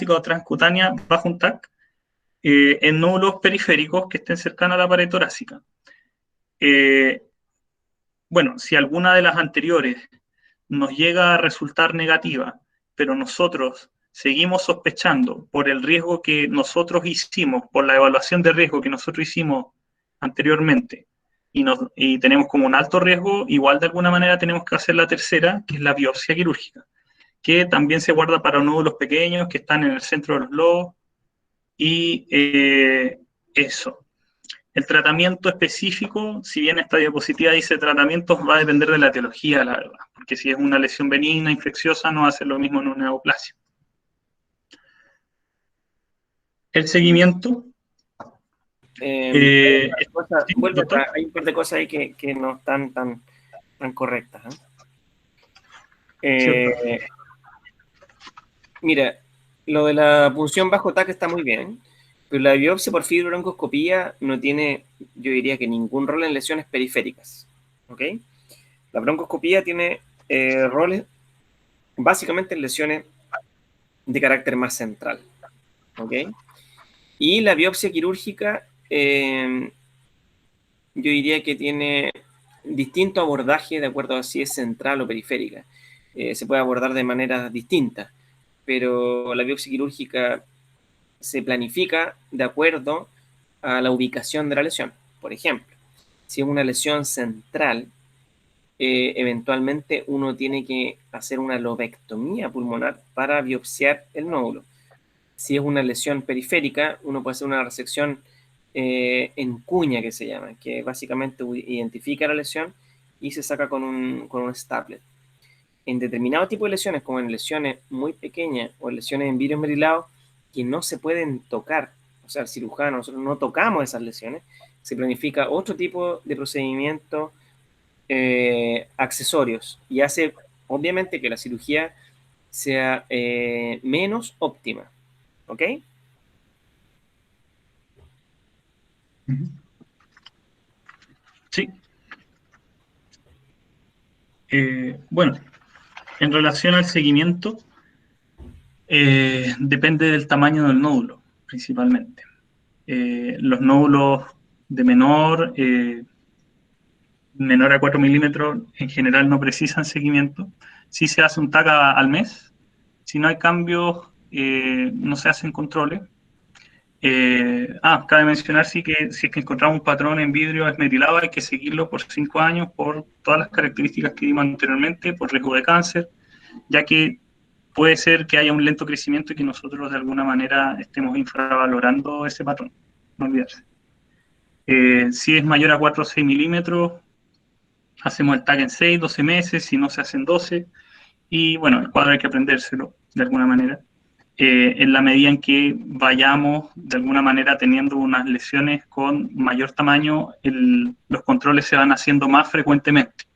o transcutánea bajo un TAC, en nódulos periféricos que estén cercanos a la pared torácica. Bueno, si alguna de las anteriores nos llega a resultar negativa, pero nosotros seguimos sospechando por el riesgo que nosotros hicimos, por la evaluación de riesgo que nosotros hicimos anteriormente, y tenemos como un alto riesgo, igual de alguna manera tenemos que hacer la tercera, que es la biopsia quirúrgica, que también se guarda para nódulos pequeños que están en el centro de los lobos, y eso. El tratamiento específico, si bien esta diapositiva dice tratamientos, va a depender de la etiología, la verdad, porque si es una lesión benigna, infecciosa, no va a ser lo mismo en una neoplasia. El seguimiento. Sí, Vuelvo doctor. atrás, hay un par de cosas ahí que no están tan correctas. Mira, lo de la punción bajo TAC está muy bien, pero la biopsia por fibrobroncoscopía no tiene, yo diría que ningún rol en lesiones periféricas. ¿Ok? La broncoscopía tiene roles básicamente en lesiones de carácter más central. ¿Ok? Y la biopsia quirúrgica, yo diría que tiene distinto abordaje de acuerdo a si es central o periférica. Se puede abordar de maneras distintas, pero la biopsia quirúrgica se planifica de acuerdo a la ubicación de la lesión. Por ejemplo, si es una lesión central, eventualmente uno tiene que hacer una lobectomía pulmonar para biopsiar el nódulo. Si es una lesión periférica, uno puede hacer una resección en cuña, que se llama, que básicamente identifica la lesión y se saca con un stapler. En determinado tipo de lesiones, como en lesiones muy pequeñas o en lesiones en vidrio esmerilado, que no se pueden tocar, o sea, el cirujano, nosotros no tocamos esas lesiones, se planifica otro tipo de procedimiento accesorios y hace, obviamente, que la cirugía sea menos óptima. ¿Ok? Sí. Bueno, en relación al seguimiento, depende del tamaño del nódulo, principalmente. Los nódulos de menor a 4 milímetros, en general no precisan seguimiento. Sí se hace un TAC al mes. Si no hay cambios, no se hacen controles. Cabe mencionar sí que si es que encontramos un patrón en vidrio esmerilado, hay que seguirlo por 5 años por todas las características que vimos anteriormente, por riesgo de cáncer, ya que puede ser que haya un lento crecimiento y que nosotros de alguna manera estemos infravalorando ese patrón. No olvidarse. Si es mayor a 4 o 6 milímetros, hacemos el TAC en 6, 12 meses, si no se hacen 12, y bueno, el cuadro hay que aprendérselo de alguna manera. En la medida en que vayamos de alguna manera teniendo unas lesiones con mayor tamaño, los controles se van haciendo más frecuentemente.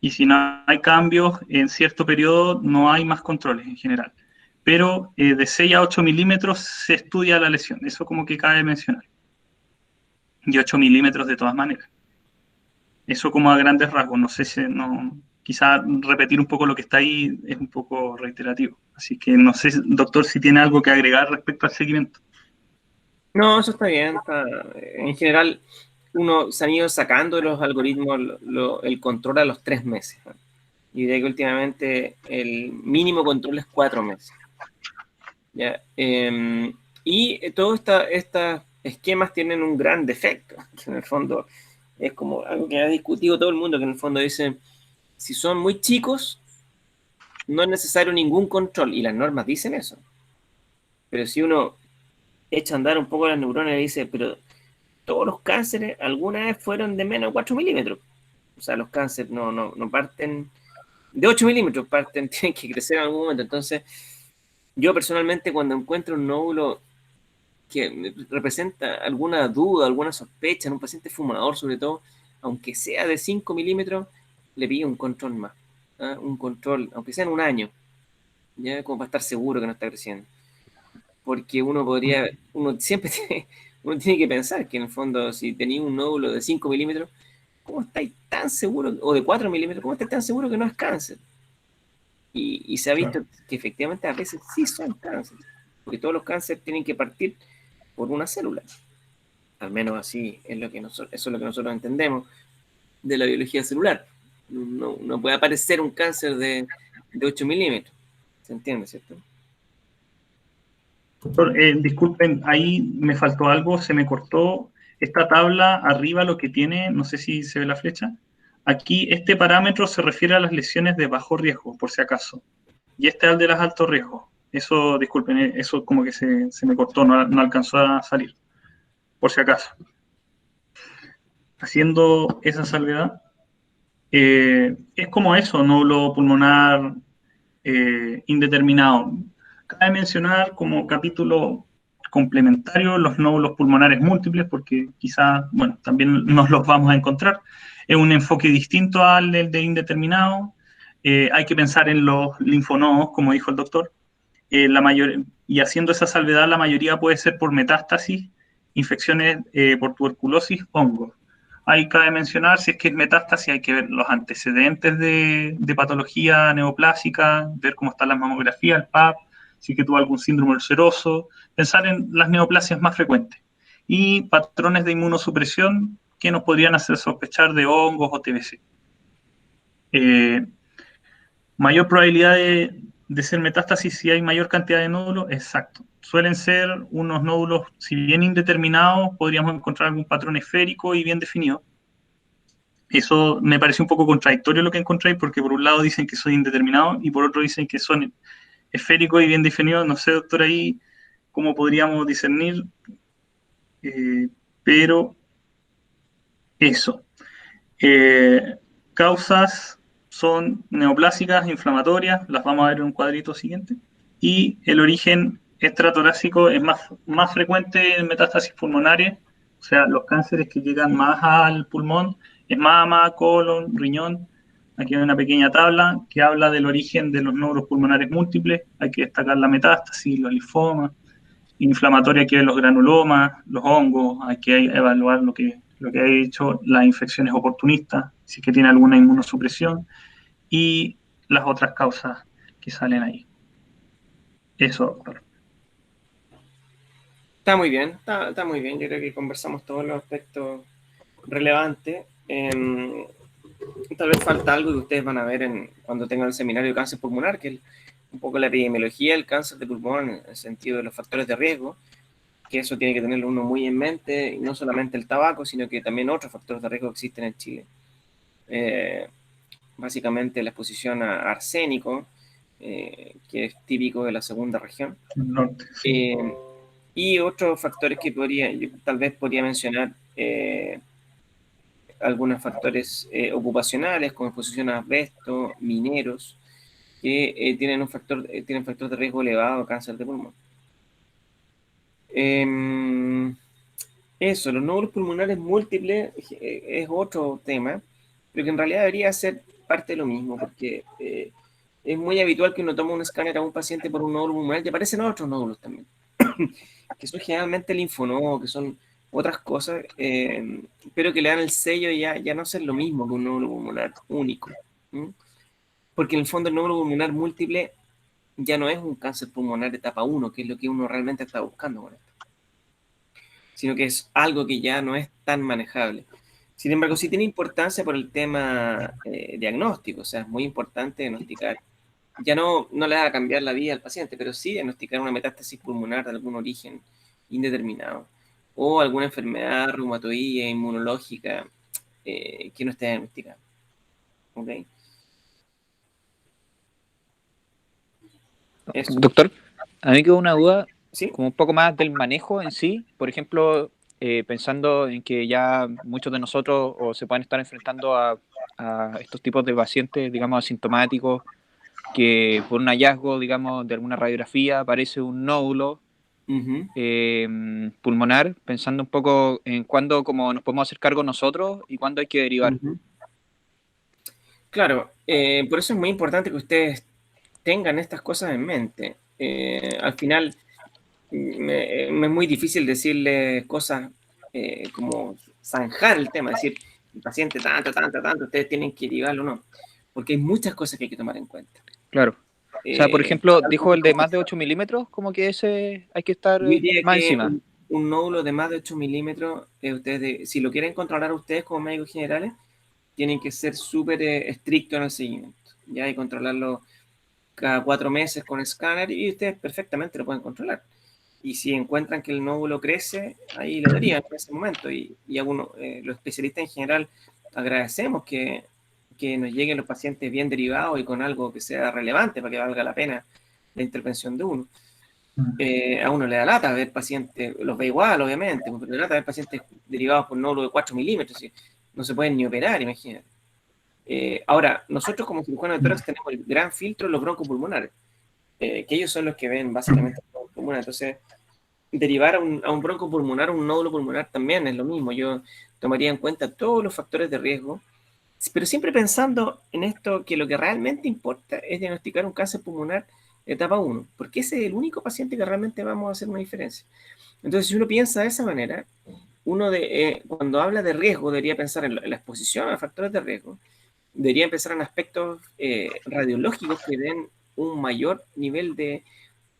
Y si no hay cambios, en cierto periodo no hay más controles en general. Pero de 6 a 8 milímetros se estudia la lesión, eso como que cabe mencionar. Y 8 milímetros de todas maneras. Eso como a grandes rasgos, no sé si quizá repetir un poco lo que está ahí es un poco reiterativo. Así que no sé, doctor, si tiene algo que agregar respecto al seguimiento. No, eso está bien. En general, uno se han ido sacando de los algoritmos el control a los 3 meses. Y diría que últimamente el mínimo control es 4 meses. ¿Ya? Y todos estos esquemas tienen un gran defecto, que en el fondo es como algo que ha discutido todo el mundo, que en el fondo dice, si son muy chicos, no es necesario ningún control, y las normas dicen eso. Pero si uno echa a andar un poco las neuronas y dice, pero todos los cánceres alguna vez fueron de menos de 4 milímetros. O sea, los cánceres no parten de 8 milímetros, tienen que crecer en algún momento. Entonces, yo personalmente cuando encuentro un nódulo que representa alguna duda, alguna sospecha en un paciente fumador sobre todo, aunque sea de 5 milímetros, le pido un control más. Un control, aunque sea en un año, ya como para estar seguro que no está creciendo. Porque uno siempre uno tiene que pensar que en el fondo si tenéis un nódulo de 5 milímetros, ¿cómo estáis tan seguro, o de 4 milímetros, cómo estáis tan seguro que no es cáncer? Y se ha visto que efectivamente a veces sí son cáncer, porque todos los cánceres tienen que partir por una célula. Al menos así es eso es lo que nosotros entendemos de la biología celular. No puede aparecer un cáncer de 8 milímetros. ¿Se entiende, cierto? Doctor, disculpen, ahí me faltó algo, se me cortó esta tabla arriba, lo que tiene, no sé si se ve la flecha. Aquí este parámetro se refiere a las lesiones de bajo riesgo, por si acaso. Y este al de las alto riesgo. Eso, disculpen, eso como que se me cortó, no alcanzó a salir, por si acaso. haciendo esa salvedad, es como eso, nódulo pulmonar indeterminado. Cabe mencionar como capítulo complementario los nódulos pulmonares múltiples, porque quizás, bueno, también nos los vamos a encontrar. Es un enfoque distinto al del de indeterminado. Hay que pensar en los linfonodos, como dijo el doctor. Y haciendo esa salvedad, la mayoría puede ser por metástasis, infecciones por tuberculosis, hongos. Ahí cabe mencionar, si es que es metástasis, hay que ver los antecedentes de patología neoplásica, ver cómo está la mamografía, el PAP, si es que tuvo algún síndrome ulceroso, pensar en las neoplasias más frecuentes. Y patrones de inmunosupresión que nos podrían hacer sospechar de hongos o TBC. Mayor probabilidad de ser metástasis si hay mayor cantidad de nódulos, exacto. Suelen ser unos nódulos, si bien indeterminados, podríamos encontrar algún patrón esférico y bien definido. Eso me parece un poco contradictorio lo que encontráis, porque por un lado dicen que son indeterminados y por otro dicen que son esféricos y bien definidos. No sé, doctor, ahí cómo podríamos discernir, pero eso. Causas son neoplásicas, inflamatorias, las vamos a ver en un cuadrito siguiente. Y el origen extratorácico es más frecuente en metástasis pulmonares, o sea, los cánceres que llegan más al pulmón, es mama, colon, riñón. Aquí hay una pequeña tabla que habla del origen de los nódulos pulmonares múltiples. Hay que destacar la metástasis, los linfomas, inflamatoria hay que ver los granulomas, los hongos, hay que evaluar lo que ha hecho las infecciones oportunistas, si es que tiene alguna inmunosupresión, y las otras causas que salen ahí. Eso, doctor. Está muy bien, está muy bien. Yo creo que conversamos todos los aspectos relevantes. Tal vez falta algo que ustedes van a ver cuando tengan el seminario de cáncer pulmonar, que es un poco la epidemiología del cáncer de pulmón en el sentido de los factores de riesgo, que eso tiene que tenerlo uno muy en mente, y no solamente el tabaco, sino que también otros factores de riesgo que existen en Chile. Básicamente la exposición a arsénico, que es típico de la segunda región. Norte, sí. Y otros factores que tal vez podría mencionar, algunos factores ocupacionales, como exposición a asbesto, mineros, que tienen factor de riesgo elevado a cáncer de pulmón. Eso, los nódulos pulmonares múltiples es otro tema, pero que en realidad debería ser parte de lo mismo, porque es muy habitual que uno tome un escáner a un paciente por un nódulo pulmonar y aparecen otros nódulos también, que son generalmente linfonodos, que son otras cosas, pero que le dan el sello y ya no ser lo mismo que un nódulo pulmonar único. Porque en el fondo el nódulo pulmonar múltiple ya no es un cáncer pulmonar etapa 1, que es lo que uno realmente está buscando con esto, sino que es algo que ya no es tan manejable. Sin embargo, sí tiene importancia por el tema diagnóstico, o sea, es muy importante diagnosticar. Ya no le va a cambiar la vida al paciente, pero sí diagnosticar una metástasis pulmonar de algún origen indeterminado o alguna enfermedad reumatoidea, inmunológica que no esté diagnosticada. ¿Ok? Eso. Doctor, a mí quedó una duda, ¿Sí? como un poco más del manejo en sí. Por ejemplo, pensando en que ya muchos de nosotros o se pueden estar enfrentando a estos tipos de pacientes, digamos, asintomáticos, que por un hallazgo, digamos, de alguna radiografía aparece un nódulo pulmonar, pensando un poco en cuándo como nos podemos hacer cargo nosotros y cuándo hay que derivar. Claro, por eso es muy importante que ustedes tengan estas cosas en mente. Al final, me es muy difícil decirles cosas como zanjar el tema, decir, el paciente tanto, ustedes tienen que derivarlo o no, porque hay muchas cosas que hay que tomar en cuenta. Claro. O sea, por ejemplo, dijo el de más de 8 milímetros, como que ese hay que estar Yo diría más que encima. un nódulo de más de 8 milímetros, si lo quieren controlar ustedes como médicos generales, tienen que ser súper estrictos en el seguimiento, ya, y controlarlo cada 4 meses con escáner, y ustedes perfectamente lo pueden controlar. Y si encuentran que el nódulo crece, ahí lo darían en ese momento. Y los especialistas en general agradecemos que nos lleguen los pacientes bien derivados y con algo que sea relevante para que valga la pena la intervención de uno. A uno le da lata ver pacientes, los ve igual, obviamente, pero le da lata ver pacientes derivados por nódulos de 4 milímetros, y no se pueden ni operar, imagínate. Ahora, nosotros como cirujanos de tórax tenemos el gran filtro de los broncopulmonares, que ellos son los que ven básicamente el broncopulmonar. Entonces, derivar a un broncopulmonar, un nódulo pulmonar también es lo mismo. Yo tomaría en cuenta todos los factores de riesgo, pero siempre pensando en esto, que lo que realmente importa es diagnosticar un cáncer pulmonar de etapa 1, porque ese es el único paciente que realmente vamos a hacer una diferencia. Entonces, si uno piensa de esa manera, cuando habla de riesgo, debería pensar en la exposición a factores de riesgo, debería empezar en aspectos radiológicos que den un mayor nivel de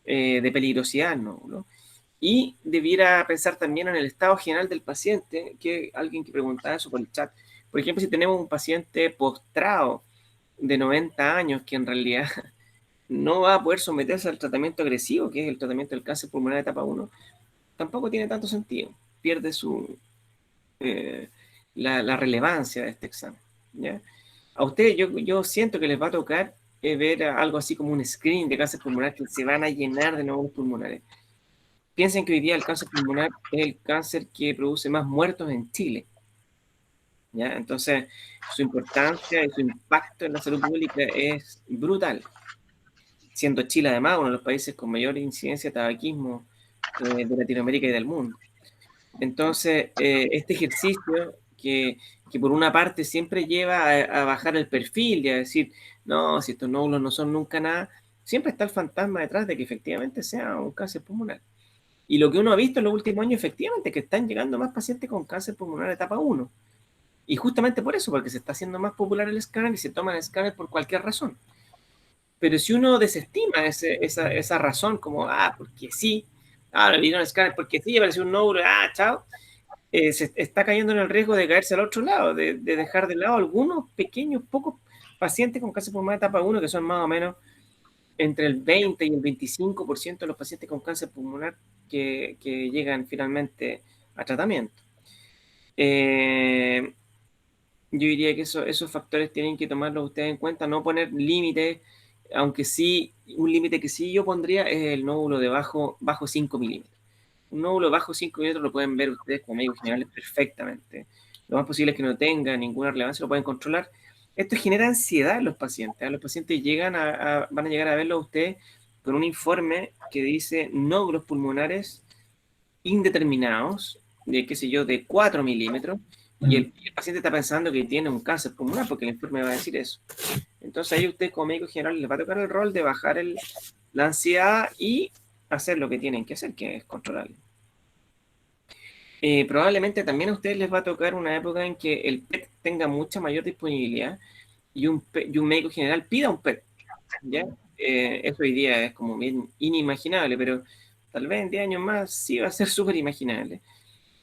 peligrosidad, ¿no? Y debiera pensar también en el estado general del paciente, que alguien que preguntaba eso por el chat. Por ejemplo, si tenemos un paciente postrado de 90 años que en realidad no va a poder someterse al tratamiento agresivo, que es el tratamiento del cáncer pulmonar de etapa 1, tampoco tiene tanto sentido. Pierde la relevancia de este examen, ¿ya? A ustedes yo siento que les va a tocar ver algo así como un screening de cáncer pulmonar, que se van a llenar de nódulos pulmonares. Piensen que hoy día el cáncer pulmonar es el cáncer que produce más muertos en Chile, ¿ya? Entonces, su importancia y su impacto en la salud pública es brutal, siendo Chile además uno de los países con mayor incidencia de tabaquismo de Latinoamérica y del mundo. Entonces, este ejercicio que por una parte siempre lleva a bajar el perfil y a decir, no, si estos nódulos no son nunca nada, siempre está el fantasma detrás de que efectivamente sea un cáncer pulmonar. Y lo que uno ha visto en los últimos años, efectivamente, es que están llegando más pacientes con cáncer pulmonar etapa 1. Y justamente por eso, porque se está haciendo más popular el escáner y se toma el escáner por cualquier razón. Pero si uno desestima esa razón como, porque sí, le dieron el escáner porque sí, apareció un nódulo, chao, se está cayendo en el riesgo de caerse al otro lado, de dejar de lado algunos pequeños, pocos pacientes con cáncer pulmonar etapa 1, que son más o menos entre el 20 y el 25% de los pacientes con cáncer pulmonar que llegan finalmente a tratamiento. Yo diría que esos factores tienen que tomarlos ustedes en cuenta, no poner límites, aunque sí, un límite que sí yo pondría es el nódulo de bajo 5 milímetros. Un nódulo bajo 5 milímetros lo pueden ver ustedes como médicos generales perfectamente. Lo más posible es que no tenga ninguna relevancia, lo pueden controlar. Esto genera ansiedad en los pacientes. Los pacientes van a llegar a verlo a ustedes con un informe que dice nódulos pulmonares indeterminados, de qué sé yo, de 4 milímetros, y el paciente está pensando que tiene un cáncer pulmonar porque el informe va a decir eso. Entonces ahí usted como médico general les va a tocar el rol de bajar la ansiedad y hacer lo que tienen que hacer, que es controlarlo. Probablemente también a ustedes les va a tocar una época en que el PET tenga mucha mayor disponibilidad y un médico general pida un PET, ¿ya? Eso hoy día es como bien inimaginable, pero tal vez en 10 años más sí va a ser súper imaginable.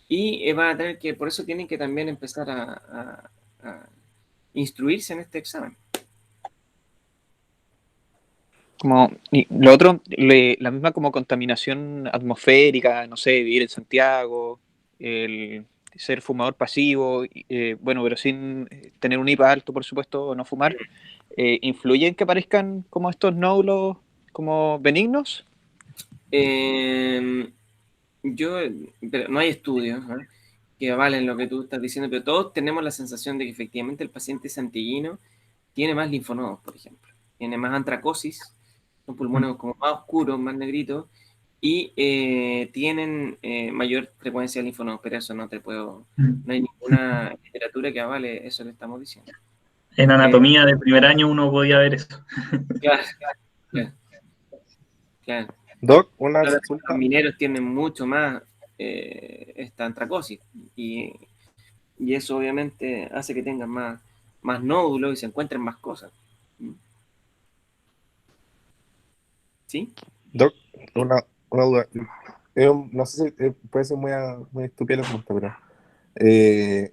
Y van a tener que, por eso tienen que también empezar a instruirse en este examen. Y lo otro, la misma como contaminación atmosférica, no sé, vivir en Santiago, el ser fumador pasivo, bueno, pero sin tener un IPA alto, por supuesto, o no fumar, ¿influye en que aparezcan como estos nódulos como benignos? Pero no hay estudios, ¿no?, que avalen lo que tú estás diciendo, pero todos tenemos la sensación de que efectivamente el paciente santiaguino tiene más linfonodos, por ejemplo, tiene más antracosis, son pulmones como más oscuros, más negritos, y tienen mayor frecuencia de linfonodos, pero eso no hay ninguna literatura que avale eso que estamos diciendo. En anatomía de primer año uno podía ver eso. Claro. Doc, una consulta. Los mineros tienen mucho más esta antracosis y eso obviamente hace que tengan más nódulos y se encuentren más cosas. ¿Sí? Doc, una duda. No sé si puede ser muy estúpida la pregunta, pero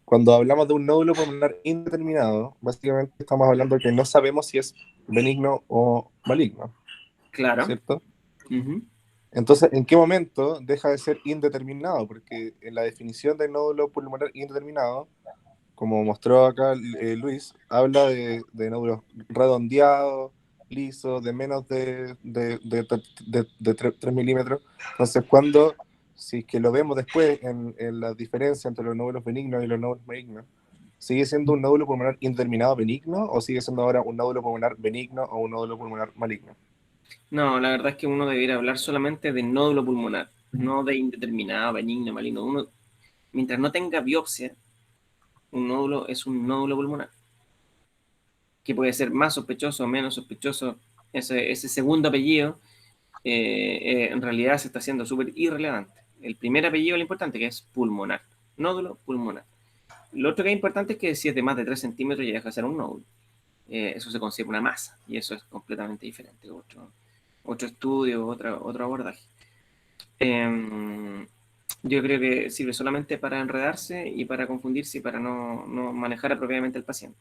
cuando hablamos de un nódulo pulmonar indeterminado, básicamente estamos hablando de que no sabemos si es benigno o maligno. Claro. ¿Cierto? Uh-huh. Entonces, ¿en qué momento deja de ser indeterminado? Porque en la definición del nódulo pulmonar indeterminado, como mostró acá Luis, habla de nódulos redondeados, liso, de menos de 3 milímetros. Entonces, si es que lo vemos después en la diferencia entre los nódulos benignos y los nódulos malignos, ¿sigue siendo un nódulo pulmonar indeterminado benigno o sigue siendo ahora un nódulo pulmonar benigno o un nódulo pulmonar maligno? No, la verdad es que uno debería hablar solamente de nódulo pulmonar, no de indeterminado, benigno, maligno. Uno, mientras no tenga biopsia, un nódulo es un nódulo pulmonar, que puede ser más sospechoso o menos sospechoso. Ese segundo apellido en realidad se está haciendo súper irrelevante. El primer apellido es lo importante, que es pulmonar, nódulo pulmonar. Lo otro que es importante es que si es de más de 3 centímetros ya deja de ser un nódulo. Eso se considera una masa y eso es completamente diferente. Otro estudio, otro abordaje. Yo creo que sirve solamente para enredarse y para confundirse y para no manejar apropiadamente al paciente.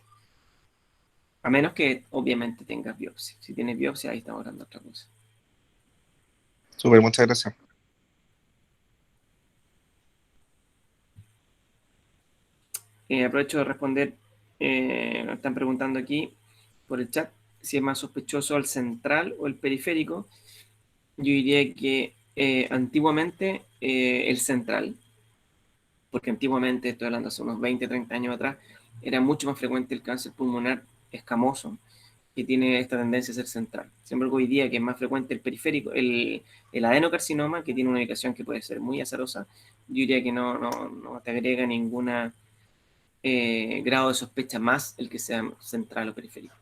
A menos que obviamente tengas biopsia. Si tienes biopsia, ahí estamos hablando de otra cosa. Súper, muchas gracias. Aprovecho de responder, me están preguntando aquí por el chat si es más sospechoso el central o el periférico. Yo diría que antiguamente el central, porque antiguamente, estoy hablando hace unos 20, 30 años atrás, era mucho más frecuente el cáncer pulmonar escamoso, que tiene esta tendencia a ser central. Sin embargo, hoy día que es más frecuente el periférico, el adenocarcinoma, que tiene una ubicación que puede ser muy azarosa, yo diría que no te agrega ninguna grado de sospecha más el que sea central o periférico.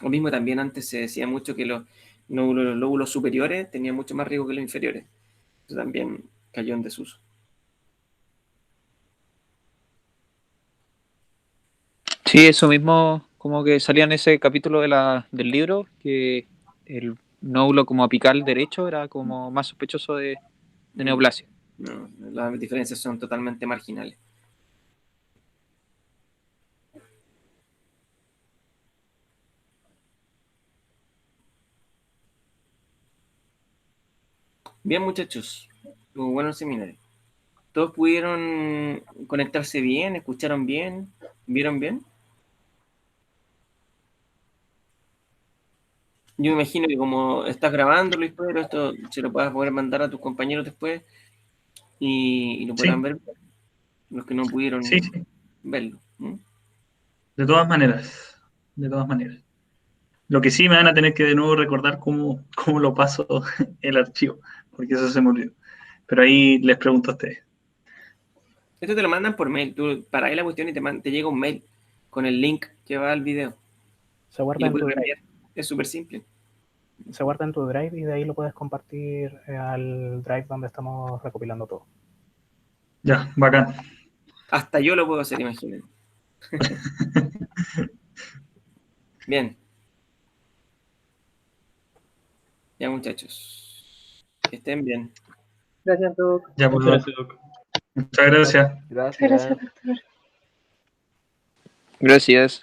Lo mismo también antes se decía mucho que los lóbulos superiores tenían mucho más riesgo que los inferiores. Eso también cayó en desuso. Sí, eso mismo, como que salía en ese capítulo del libro, que el nódulo como apical derecho era como más sospechoso de neoplasia. No, las diferencias son totalmente marginales. Bien, muchachos, estuvo bueno el seminario. ¿Todos pudieron conectarse bien? ¿Escucharon bien? ¿Vieron bien? Yo me imagino que como estás grabando, Luis Pedro, esto se lo puedas poder mandar a tus compañeros después y lo podrán Sí, ver los que no pudieron sí, sí. verlo. ¿Mm? De todas maneras. De todas maneras. Lo que sí me van a tener que de nuevo recordar cómo lo paso el archivo, porque eso se me olvidó. Pero ahí les pregunto a ustedes. Esto te lo mandan por mail. Tú para ahí la cuestión y te llega un mail con el link que va al video. Se Y guarda lo en tu puedes drive. enviar. Es súper simple. Se guarda en tu drive y de ahí lo puedes compartir al drive donde estamos recopilando todo. Ya, bacán. Hasta yo lo puedo hacer, imaginen. Bien. Ya, muchachos. Que estén bien. Gracias, Doc. Ya, pues, Muchas gracias, Doc. muchas gracias. Muchas gracias, doctor. Gracias.